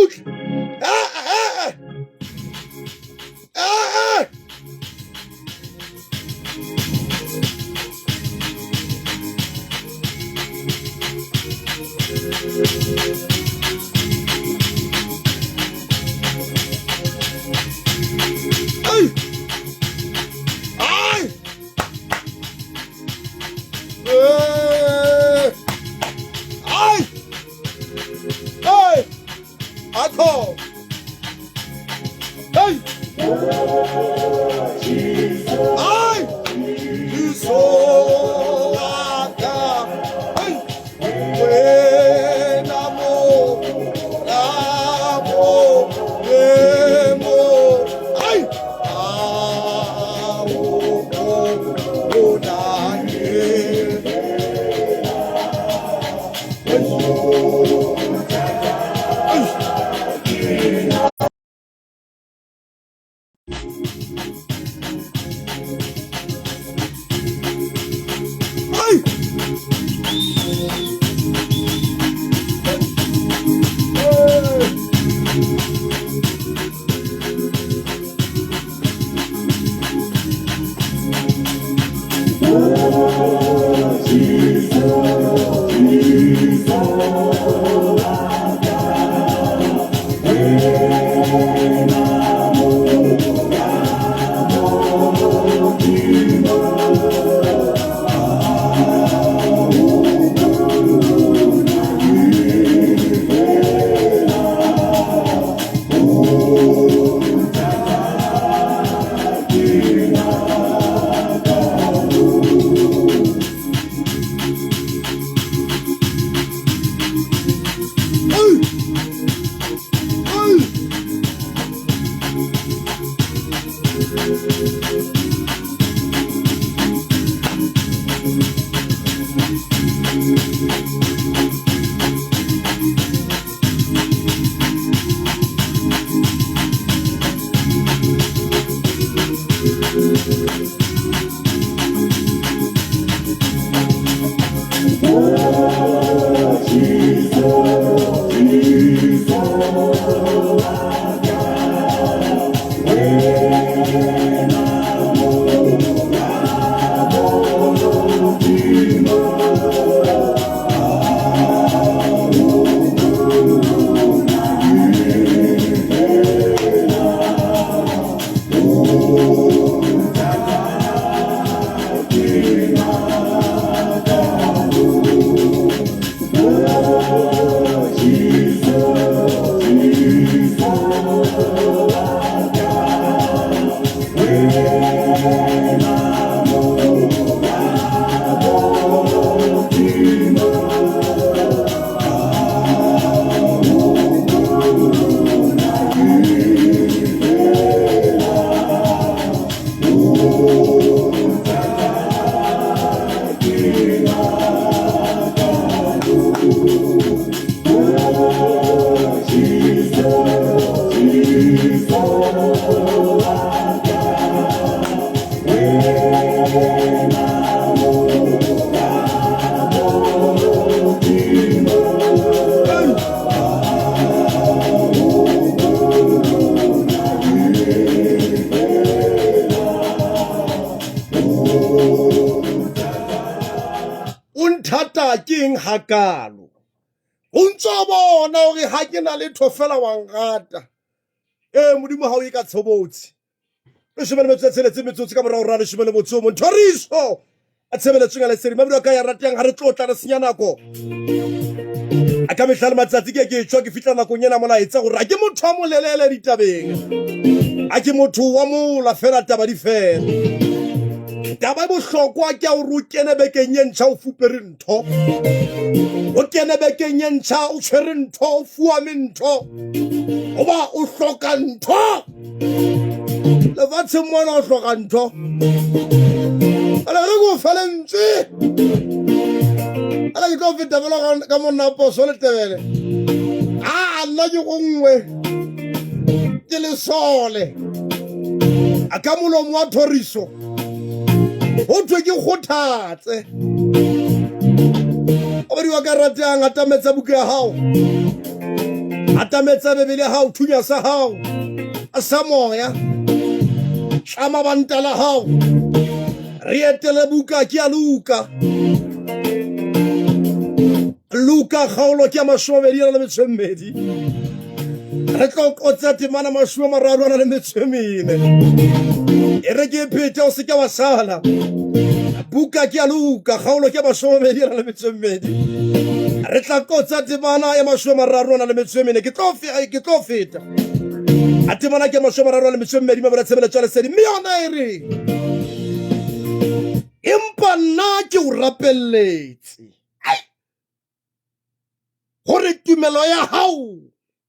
hakalo o ntse bona hore ha ke na le thofela wa ngata modimo ha o e ka tshobotsi le shebele metsotso ka morao ra le shebele motho mo nthoriso a tshebele tsenga le seri mabelo ka ya ratang ha re tlotla re senya nako a ka metlha le matsatsi ke tswa ke fitla nakong yena mola etsa gore a ke motho a molelele ditabeng a ke motho wa mola fela taba di fela taba bohlokwa ke a o kene bekeng ye ntšha o fupere ntho o kene bekeng ye ntšha o tshwere ntho o fuame ntho goba o hloka ntho lefatsheng mona o hloka ntho ala re go falentse ala ke tlo feta fela ka monna poso le tebele nna ke gongwe ke lesole a ka molomo wa thoriso ho thwe ke kgothatse o di wa ka ratang atametsa buka ya hao atametsa bebele ya hao thunya sa hao a sa moya tlama banta la hao re etele buka ke ya Luka kgaolo ke ya 22 re tlo kotsa temana 34 e re ke phete o se ke wa sala buka ke ya Luka kgaolo ke ya 22 re tla kotsa temana ya 34 ke tlo feta a temana ke 32 ba re tsebela tswale sedi mme yona e re empa nna ke o rapelletse gore tumelo ya hao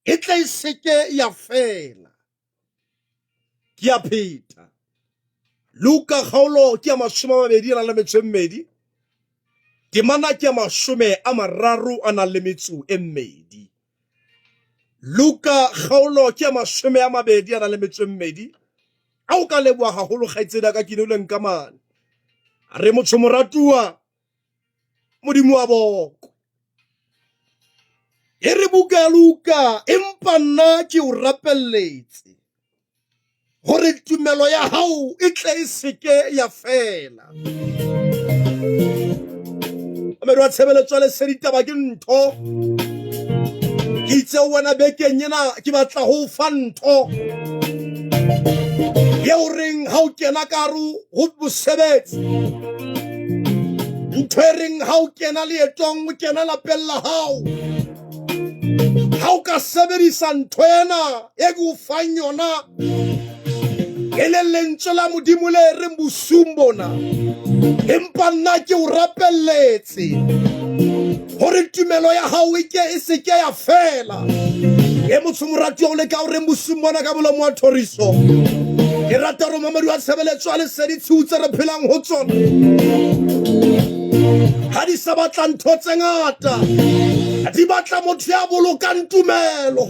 e tla iseke ya fela ke ya pheta Luka kgaolo ke ya 22 temana ke ya 32 Luka kgaolo ke ya 22 a o ka leboa haholo kgaitsedi ka kinoleng ka mane re motho moratua modimo wa boko e re buka ya Luka empa nna ke o rapelletse gore tumelo ya hao e tle e seke ya fela ame wa tshebeletso le seditaba ke ntho ke itse wena bekeng yena ke batla ho fa ntho ye o reng ha o kena karu go bosebetsi ntho e reng ha o kena leetong o kena lapeng la hao ha o ka sebedisa ntho ena e go fang yona e le lentswe la modimo le reng bosumbona empa nna ke o rapelletse gore tumelo ya hao e seke ya fela e motho morati o le ka o reng bosumbona ka bolomo wa thoriso ke rata gore mamadi wa tshebeletso a lesedi tshutse re phelang ho tsona ha di sa batla ntho tse ngata di batla motho ya bolokang tumelo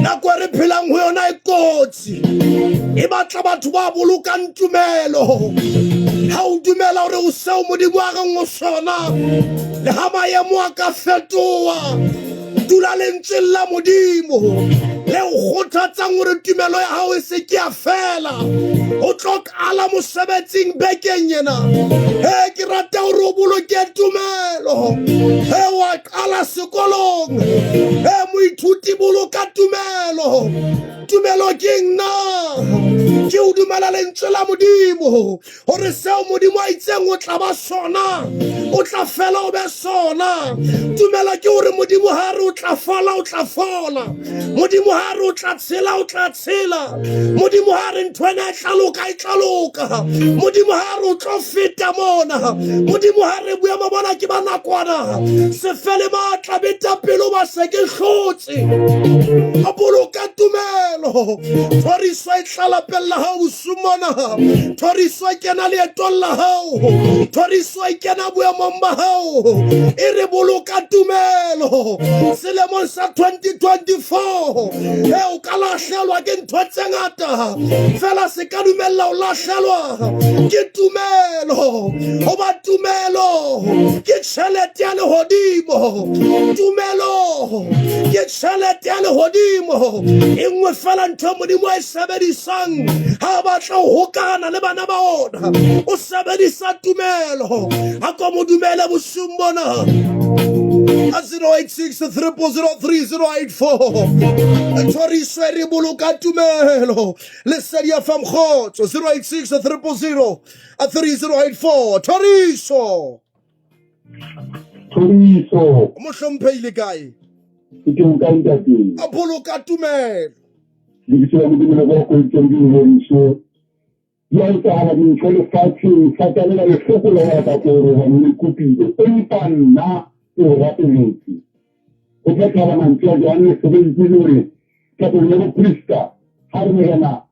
nako e re phelang ho yona e kotsi e batla batho ba bolokang tumelo ha o dumela hore o seo modimo a reng o sona le ha maemo a ka fetoha dula lentsweng la modimo le o kgothatsang gore tumelo ya hao e se ke ya fela o tlo kala mosebetsing bekeng yena ke rata gore o boloke tumelo wa kala sekolong moithuti boloka tumelo ke nna ke o dumela lentswe la modimo gore seo modimo a itseng o tla ba sona o tla fela o be sona tumela ke gore modimo ha re o tla fola modimo ha re o tla tshela modimo ha re ntho ena e tla loka modimo ha re o tlo feta mona modimo ha re bua mabona ke ba nakwana se fele matla beta pelo ba se ke hlotse a boloka tumelo thoriso e tlala pella ha o sumona thoriso e kena le etolla hao thoriso e kena bua momba hao e re boloka tumelo selemong sa 2024 o ka lahlelwa ke ntho tse ngata fela se ka dumella o lahlelwa ke tumelo hoba tumelo ke tšhelete ya lehodimo tumelo ke tšhelete ya lehodimo e nngwe fela ntho modimo a e sebedisang ha batla ho hokana le bana ba ona o sebedisa tumelo a ko mo dumele bosung bona 086-300-3084 thoriso e re boloka tumelo lesedi ya fa mkgotso 086-300-3084 thoriso Tlhoriso mo hlomphehile kae ke ke nka ntate a boloka tumelo lebitso la Modimo le go itseng dingodiso ya etsahala dintho lefatsheng fatalela lehloko le wa bakoro wa mmekopile empa nna ke o rapeletse o tla tlhaba mantswe a Johannes 17 hore tlhapong ya boprista ha re morena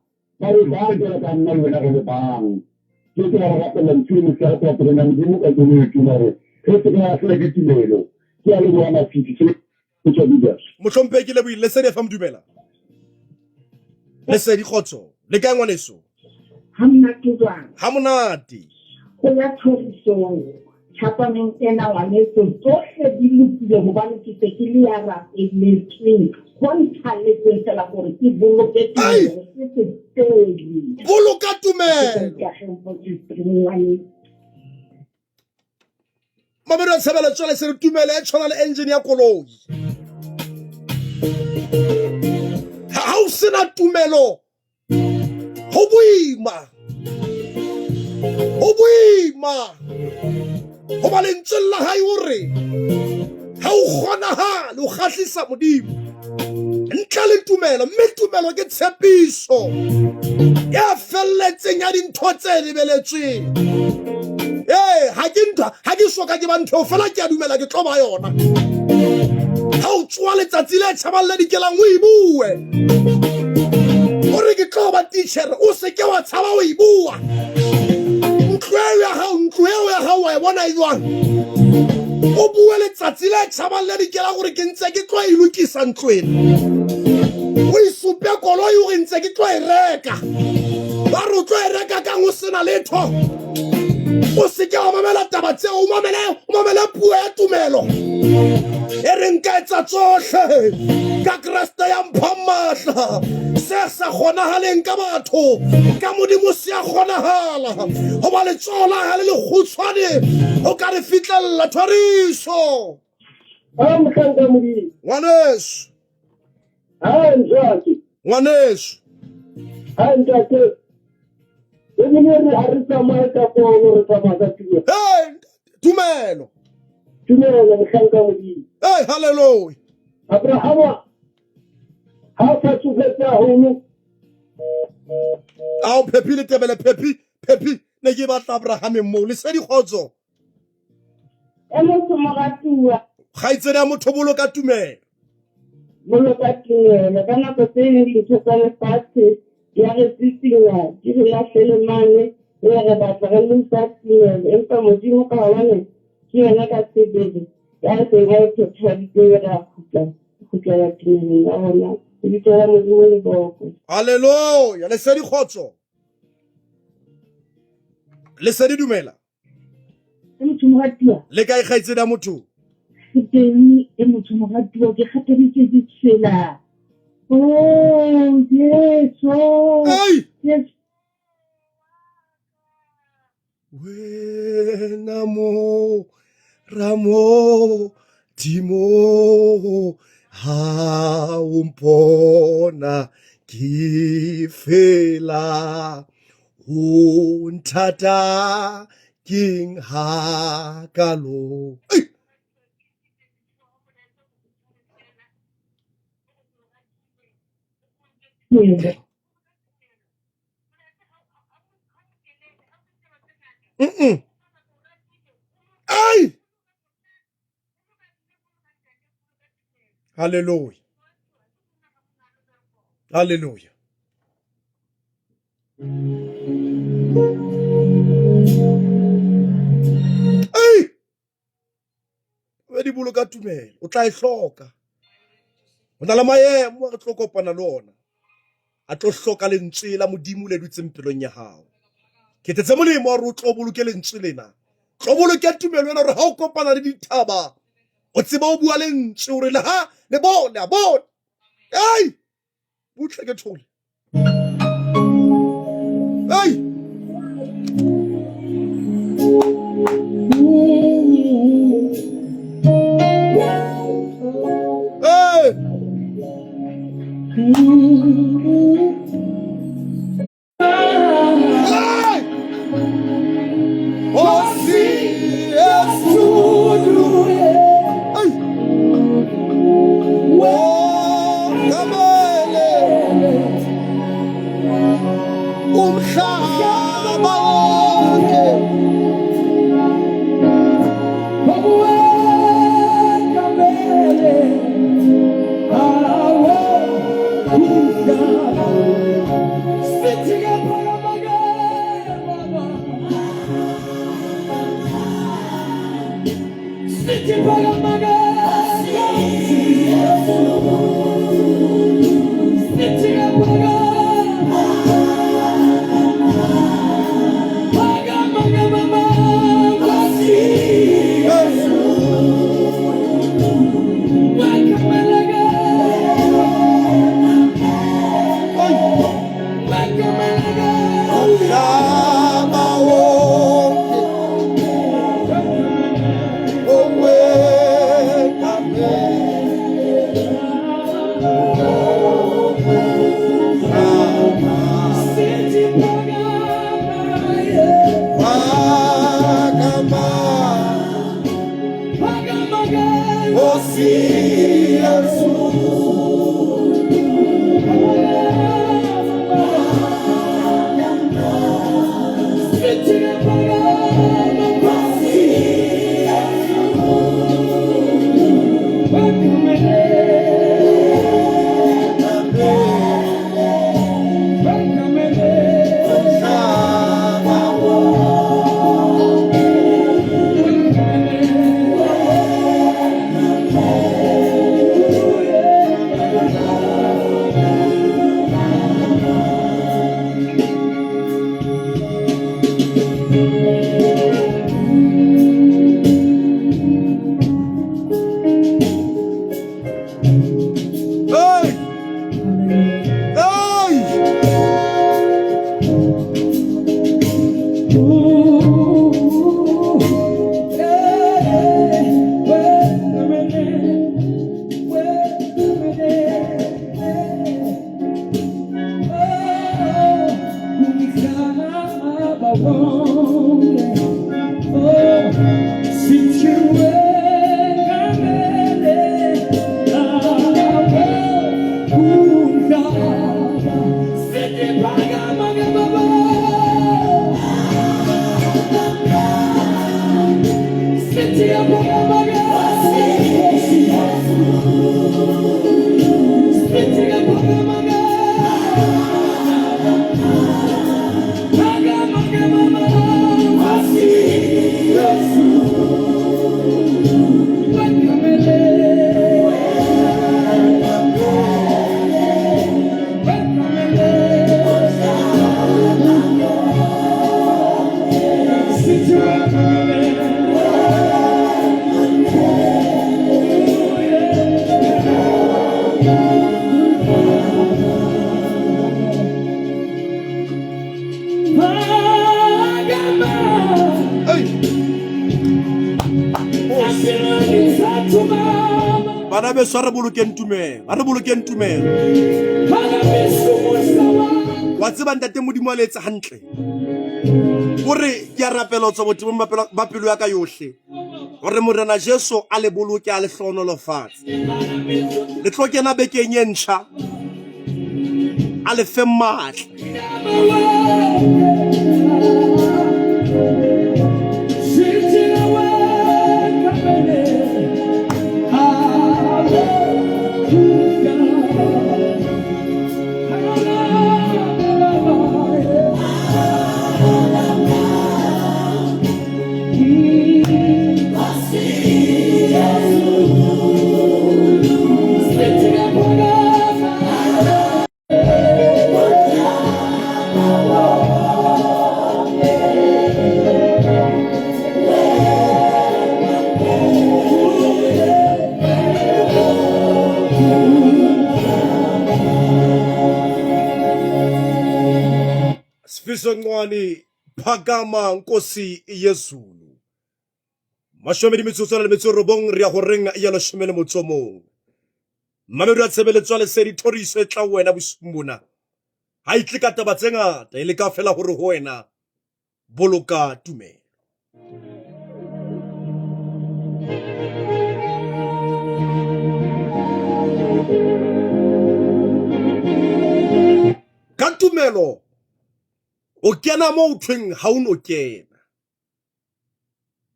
ba re ba jela ka nna le wena re le bang ke ke ra rapela ntse mo sa ka tsena Modimo ka tsone ke hore re se ka fela ke tumelo ke a le bona fiti se ke tswa di mo hlomphehile buile le sedi fa modumela le sedi khotso le ka ngwaneso Hamnate jwang ha monate go ya tlhorisong tšhapaneng ena ngwaneso tsohle di lokile gobane ke se ke le ya rapeletsweng go ntsha letseng fela gore ke boloke tumelo se se teli boloka tumelo mamelo a tshebeletso le se tumelo e tshwana le engine ya koloi ha o sena tumelo ho boima ho ba lentswe la hae hore ha o kgonahale o kgahlisa Modimo ntle le tumelo mme tumelo ke tshepiso ya felletseng ya dintho tse lebeletsweng ha ke soka ke ba ntho fela ke a dumela ke tlo ba yona ha o tswa letsatsi le tjhabang le dikelang o e bue gore ke tlo ba teacher o se ke wa tshaba o e bua ntlo ya hao wa e bona e jwang o bue letsatsi le tjhabang le dikelang gore ke ntse ke tlo e lokisa ntlwena o e supe koloi o re ntse ke tlo e reka ba re o tlo e reka kang o sena letho o se ke wa mamela taba tseo o mamele puo ya tumelo e re nka etsa tsohle ka Kriste ya mpha matla se sa kgonahaleng ka batho ka Modimo se a kgonahala ho ba letsoho la hae le lekgutshwane o ka re fitlhella thoriso ngwaneso ngwaneso tumelo hey hallelujah Abrahama ha sa tsofetsa holo ao phepile tebele phepi ne ke batla Abraham mo le se di khotso motho mogatiwa ga itsena motho boloka tumelo ka nako tse dintho tsa lefatshe ya re tsitinya di re latlhele mane re batla re lesa tumelo empa Modimo ka gobane ke yena ka sebele ya re teng ga e phethaditse ra khutlela tumelong ya gona e bitela Modimo le boko haleluya le se di khotso le se di dumela motho mogatiwa le ka ikgaitsena motho teng motho mogatiwa ke kgateditse ditsela yes wena mo ramo timo ha umpona ki fela untata king ha kalo Ay! Hallelujah. Hallelujah. Ay! Wedi boloka tumelo, o tla e hloka. O na le maemo re tlo kopana le ona. A tlo hloka lentswe la Modimo le dutseng pelong ya hao. Ke tetse molemo re o tlo boloke lentswe lena. Tlo boloke tumelo ena re ha o kopana le dithaba. O tseba o bua lentswe hore le ha le bona. Ai! Butle ke thole. Ai! Oh, sim, és tudo. Bana be sware bolokeng tumelo, ba re bolokeng tumelo. Wa tseba ntate modimo a letsa hantle. Hore ke a rapela tswa botimo ba pelo ya ka yohle. Hore morena Jesu a le boloke a le hlonolofatse. Le tlo kena bekeng e ntjha. A le fe matla. Sifisongwani phakama Nkosi Yezulu. Mashomedi metsotso le metso robong ria go renga ya lo shemele motsomong. Mamedu a tshebeletso le sedi toriso e tla wena bosumbona. Ha itle ka taba tse ngata ile ka fela gore ho wena boloka tumelo. Ka tumelo o kena mo uthweng ha o no kena.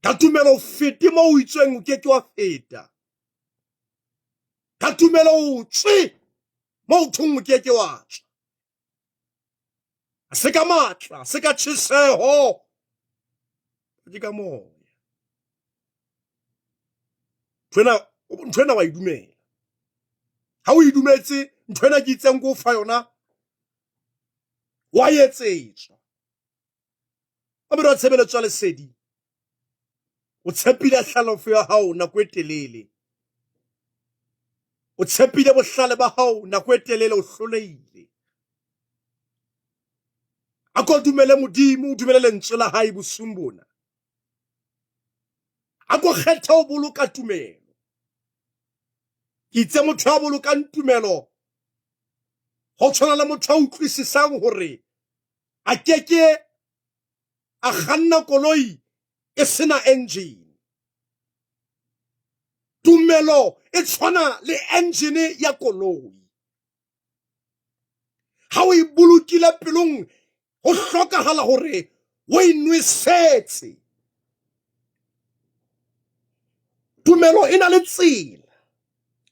Ka tumelo fete mo o itsweng o ke wa feta. Ka tumelo o tswe mo thung ke ke wa se ka matla se ka tshiseho di ka mo ntwena wa idumela ha o idumetse ntwena ke itseng go fa yona wa yetsetswa abero tshebeletso le sedi o tshepile hlalofo ya hao na kwetelele o tshepile bohlale ba hao na kwetelele o hloleile ako dumele modimo o dumele lentswe la hae bosumbona ako kgetha o boloka tumelo ke itse motho a boloka tumelo ho tshwana le motho a utlwisisang hore a keke a kganna koloi e sena engine tumelo e tshwana le engine ya koloi ha o ibulukile pelong ho hlokahala hore o inwesetse tumelo ina le tsela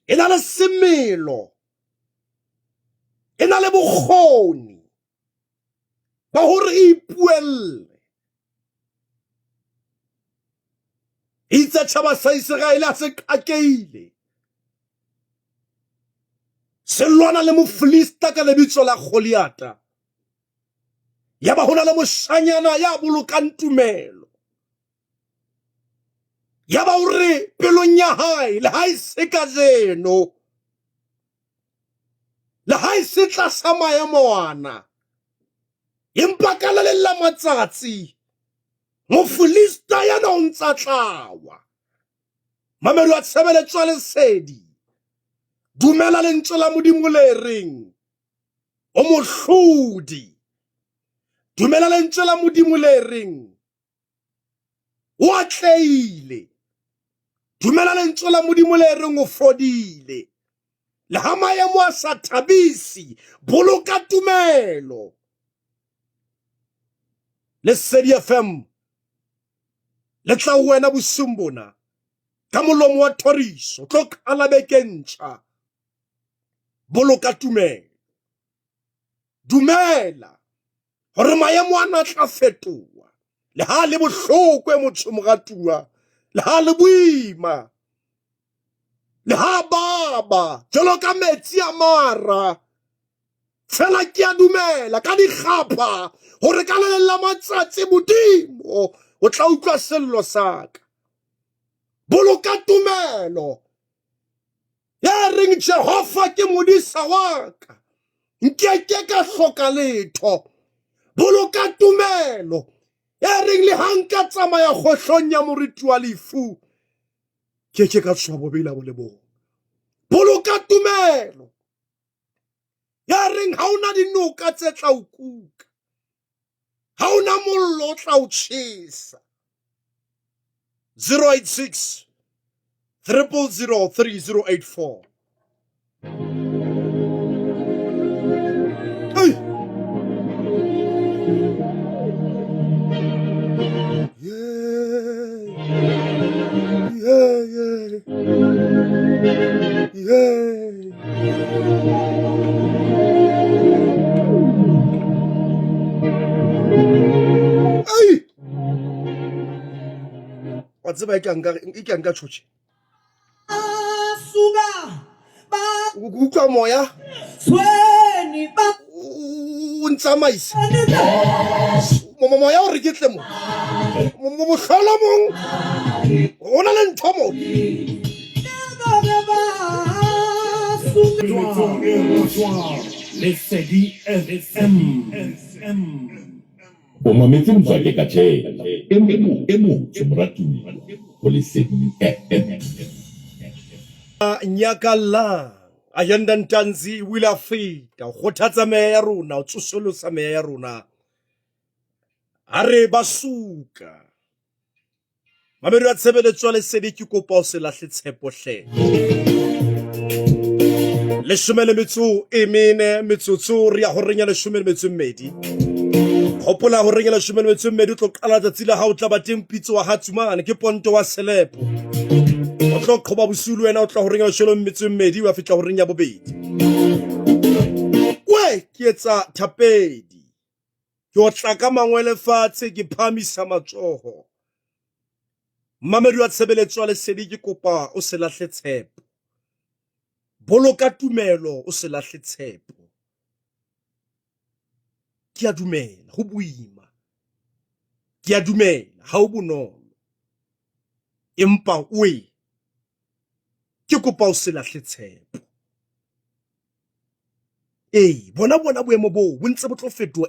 ina le semelo ina le bokgoni ba hore ipuelle itse tshaba sa Israel a se kakeile se lwana le mofilista ka lebitso la Goliata ya ba hona le moshanyana ya bolokang tumelo ya ba hore pelong ya hae le hae se ka jeno le hae se tla sa maemo ana empa ka le la matsatsi mofilista ya no ntsa tlawa mamelo a tshebeletso le sedi dumela lentswe la modimo le reng o mohlodi dumela lentswe la modimo le reng o atleile dumela lentswe la modimo le reng o fodile le ha maemo a sa thabisi boloka tumelo le Sedi FM le tla wena bosumbona ka molomo wa thoriso tlo kala bekentša boloka tumelo dumela hore maemo a tla fetoha le ha le bohloko motho moratuwa le ha le boima le ha baba jalo ka metsi a mara fela ke a dumela ka dikgapa hore ka le la matsatsi modimo o tla utlwa sello saka boloka tumelo ya reng Jehova ke modisa waka nkeke ka hloka letho boloka tumelo ya reng le hanka tsamaya kgohlong ya moriti wa lefu keke ka tswa bobela bo le bo boloka tumelo ya reng ha ona dinoka tse tla o kuka ha ona mollo o tla o tjhesa 086 000 3084 hey wa tseba e ka nka tshotse utlwa moya o ntsamaisa moya o re ke tle mo mohlola mong o na le ntho mo o mametse Mzwake Kathela e motsho moratuwa ho Lesedi FM nyakalla ayanda ntanzi wila fita kgothatsa meya ya rona o tsosolosa meya ya rona are basuka mamelo ya tshebeletso le Lesedi ke kopa o se lahle tshepo hle le shumele metso e mene metsotso re ya ho renya le shumele metso mmedi hopola ho renya le shumele metso mmedi o tlo qala tsatsi la ha o tla ba teng pitso wa hatsumane ke ponto wa selepo o tlo qoba bosulu wena o tla ho renya le shumele metso mmedi wa fitla ho renya bobedi ke etsa thapedi ke o tla ka mangwele fatshe ke phamisa matsoho mamedi wa tshebeletso le sedi ke kopa o se lahle tshepo boloka tumelo o se lahle tshepo ke a dumela ho boima ke a dumela ha o bonolo empa oe ke kopa o se lahle tshepo bona boemo bo ntse bo tlo fetoha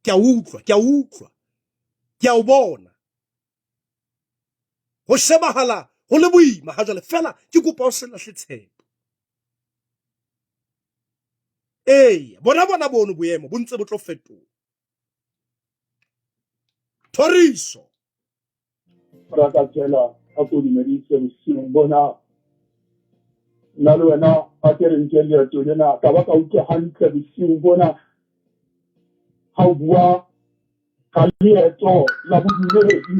ke a utlwa ke a o bona ho shebahala ho le boima ha jwale fela ke kopa o se lahle tshepo bona bono boemo bo ntse bo tlo fetoha Thoriso ra ka tsela a ko dumedise bosiung bona nna le wena a ke re nke leeto lena ka ba ka utlwe hantle bosiung bona ha o bua ka leeto la bodumedi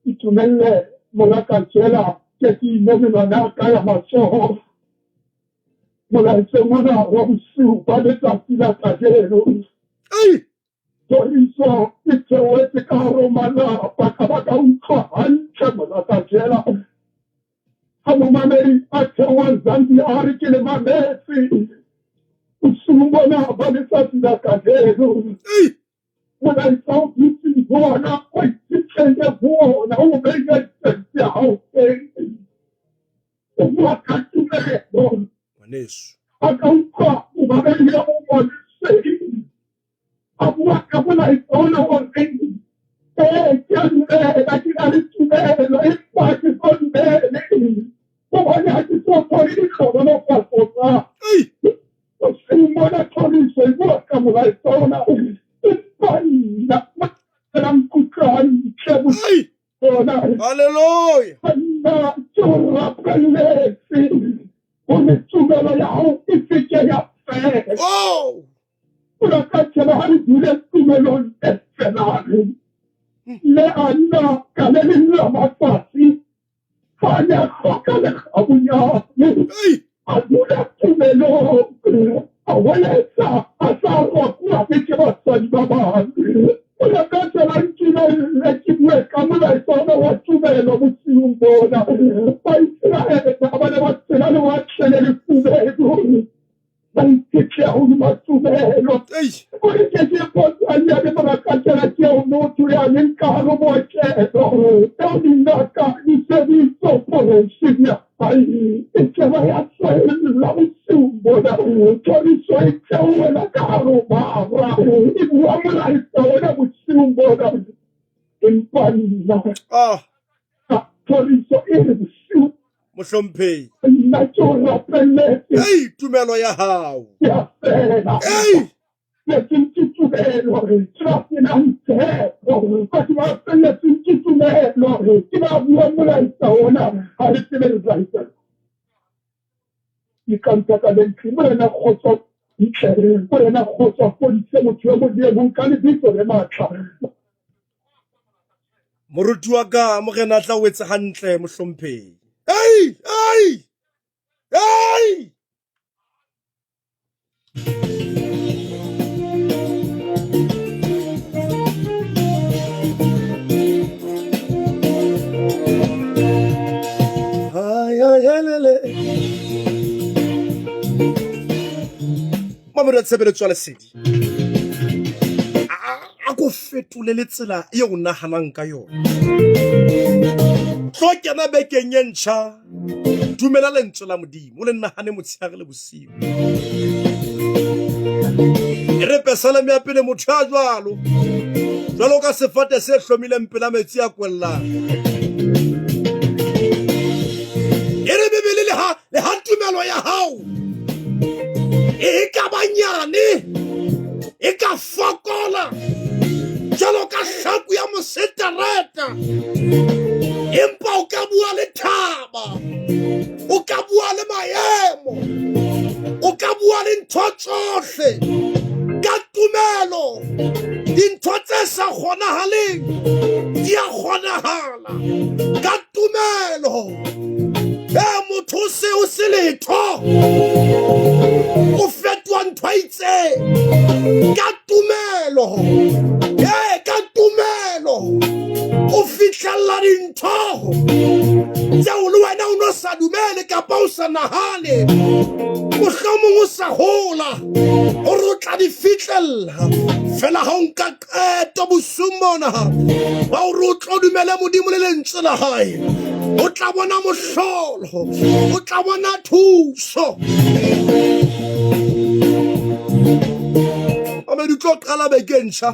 itumelle moraka tsela ke ke inemelwana ka ya matsoho molaetseng ona wa bosiu ba letsatsi la kajeno Thoriso ke theoetse ka haro malapa ka ba ka utlwa hantle moraka tsela ha momamedi a theoha Zambia a re ke le mametse bosiung bona ba letsatsi la kajeno molaetsa o dutseng ho ona o itshitlhele ho ona o beile tjhelete ya hao teng o bua ka tumelo a ka utlwa momamedi ya mo bontseng a bua ka molaetsa ona o reng ke a dumela ke na le tumelo empa ke so dumele hobane ha ke so thole ditlhonolofatso tsa bosiung bona Thoriso e bua ka molaetsa ona Hallelujah. Oh. Mohlomphei tumelo ya hao moruti wa ka morena tla o etsa hantle Mohlomphei Mamedi wa tshebeletso le sedi a go fetole le tsela e o nahanang ka yona tlo kena bekeng ye ntjha dumela lentswe la modimo o le nahane motshehare le bosiu re pesaleme ya pele motho a jwalo ka sefate se hlomileng pela metsi a kwellang re bebele le ha tumelo ya hao e ka banyane e ka fokola jalo ka hlaku ya mosetereta empa o ka bua le thaba o ka bua le maemo o ka bua le ntho tsohle ka tumelo dintho tse sa kgonahaleng di a kgonahala ka tumelo motho o se o se letho o fetwa ntho a itseng ka tumelo ka tumelo o fitlhella dintho tseo le wena o no sa dumele kapa o sa nahane mohlomong o sa hola gore o tla di fitlhella fela ha o nka qeto bosong bona ba gore o tlo dumele modimo le lentswe la hae o tla bona mohlolo o tla bona thuso ame di tlo qala bekentšha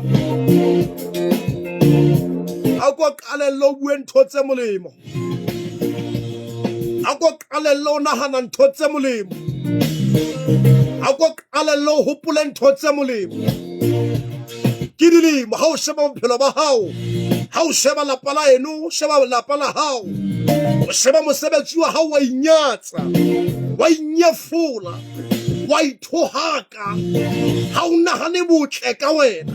a ko qalello o bue ntho tse molemo a ko qalello o nahana ntho tse molemo a ko qalello o hopole ntho tse molemo ke dilemo ha o sheba bophelo ba hao ha o sheba lapa la eno sheba lapa la hao o sheba mosebetsi wa hao wa inyatsa wa inyefola wa ithohaka ha o nahane botle ka wena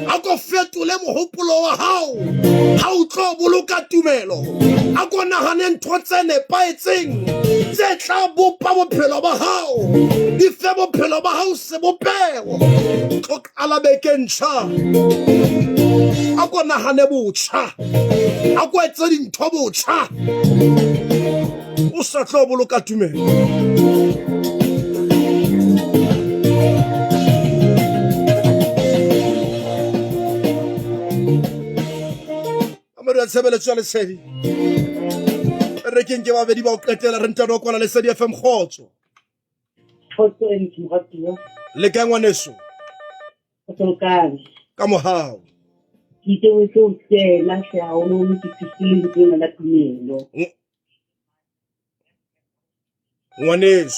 a ko fetole mohopolo wa hao ha o tlo boloka tumelo a ko nahane ntho tse nepaetseng tse tla bopa bophelo ba hao di fe bophelo ba hao sebopego tlo qala bekentšha a ko nahane botjha a ko etse dintho botjha o sa tlo boloka tumelo tshebeletso ya lesedi re keng ke babedi ba o qetela re ntano kwana lesedi FM Kgotso le ka ngwaneso ka mohao ngwaneso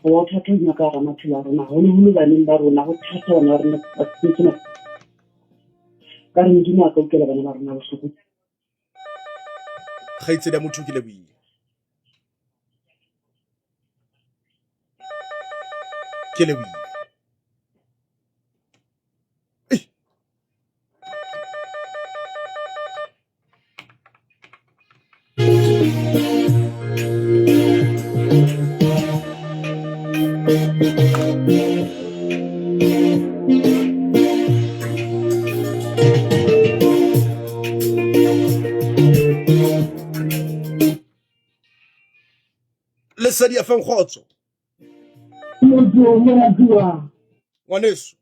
wa thata o nyaka ra maphelo a rona go le holo baneng ba rona go thata bona rona ba tsena ka re modimo a ka ukela bana ba rona bohloko kgaitsedi ya motho ke leboile ke leboile lesedi FM Kgotso ngwaneso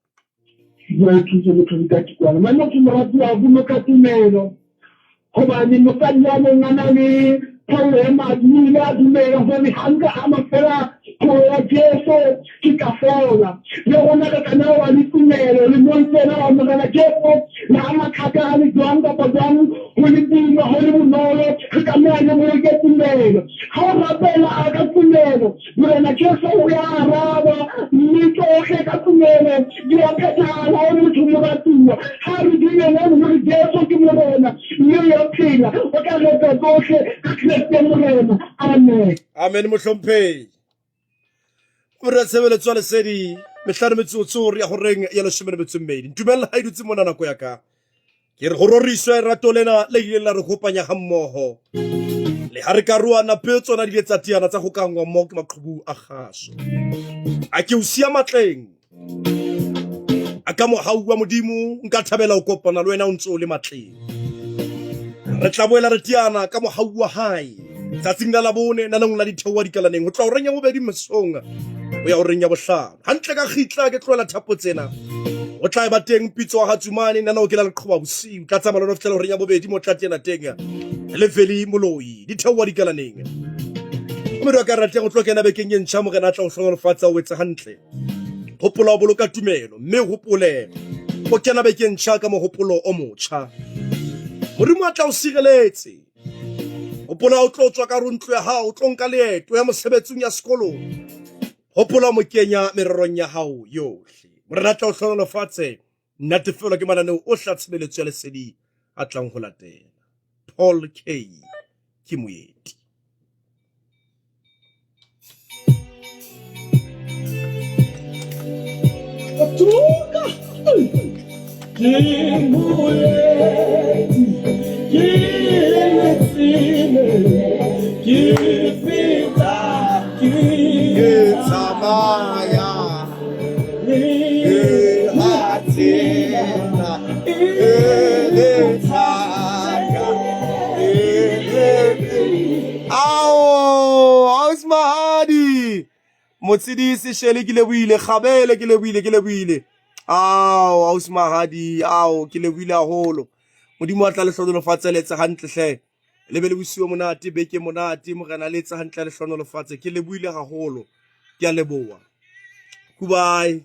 hobane mokadi ya mongana le pholo ya madile a dumela gore hanka a mafela pholo ya Jesu ke ka fola le gona ka kana wa ditumelo le montena wa mogala Jesu le a mathata a le jwang kapa jwang go le tima go le bonolo re ka mena mo ke tumelo ga o rapela a ka tumelo morena Jesu o ya araba mme tsohle ka tumelo di a phethala o motho mo ratuwa ha re dumela gore Jesu ke morena mme ya phela o ka reta tsohle ka Kristo morena amen amen mohlomphei re tshebeletso ya lesedi mehlare metsotsori ya go reng ya leshome le metsommedi ntumella ha idutse mona nako ya ka ke re go roriswe rato lena le ile la re kopanya ga mmogo le ha re ka ruana petsona di letsa tiana tsa go kangwa mo ke maqhubu a gaso a ke o sia matleng a ka mo haua modimo nka thabela o kopana le wena o ntse o le matleng re tla boela re tiana ka mo haua hae tsatsing la bone na nang la dithewa dikalaneng go tla o renya bobedi mesonga o ya o renya bohlano hantle ka khitla ke tloela thapo tsena o tla ba teng pitso wa hatsumane nna o ke la leqhoba bosiu tla tsamala no fitlela o renya bobedi mo tla tena teng le veli moloi dithewa dikalaneng o mero ka rateng o tlo kena bekeng ye ntšha mo gena tla o hlongolofatsa o wetse hantle hopola o boloka tumelo mme hopole o kena bekeng ntšha ka mohopolo o motšha modimo a tla o sireletse hopola o tlo tswa ka rontlo ya hao o tlo nka leeto ya mosebetsing ya sekolo hopola mo kenya mererong ya hao yohle morena tla o hlonolofatse natefelo ke mananeo o hla tshebeletso ya lesedi a tlang go latela Paul K ke moeti Atuka ke moeti ke ke feta ke tsamaya le hatela le tlaka Aus Mahadi Motsidisi shele ke lebohile kgabele ke lebohile Aus Mahadi ke lebohile haholo modimo a tla le hlono lefatseletse hantle hle le be le bosiwa monate beke monate morena le tsa hantle le hlono lefatse ke lebohile haholo ke a leboha goodbye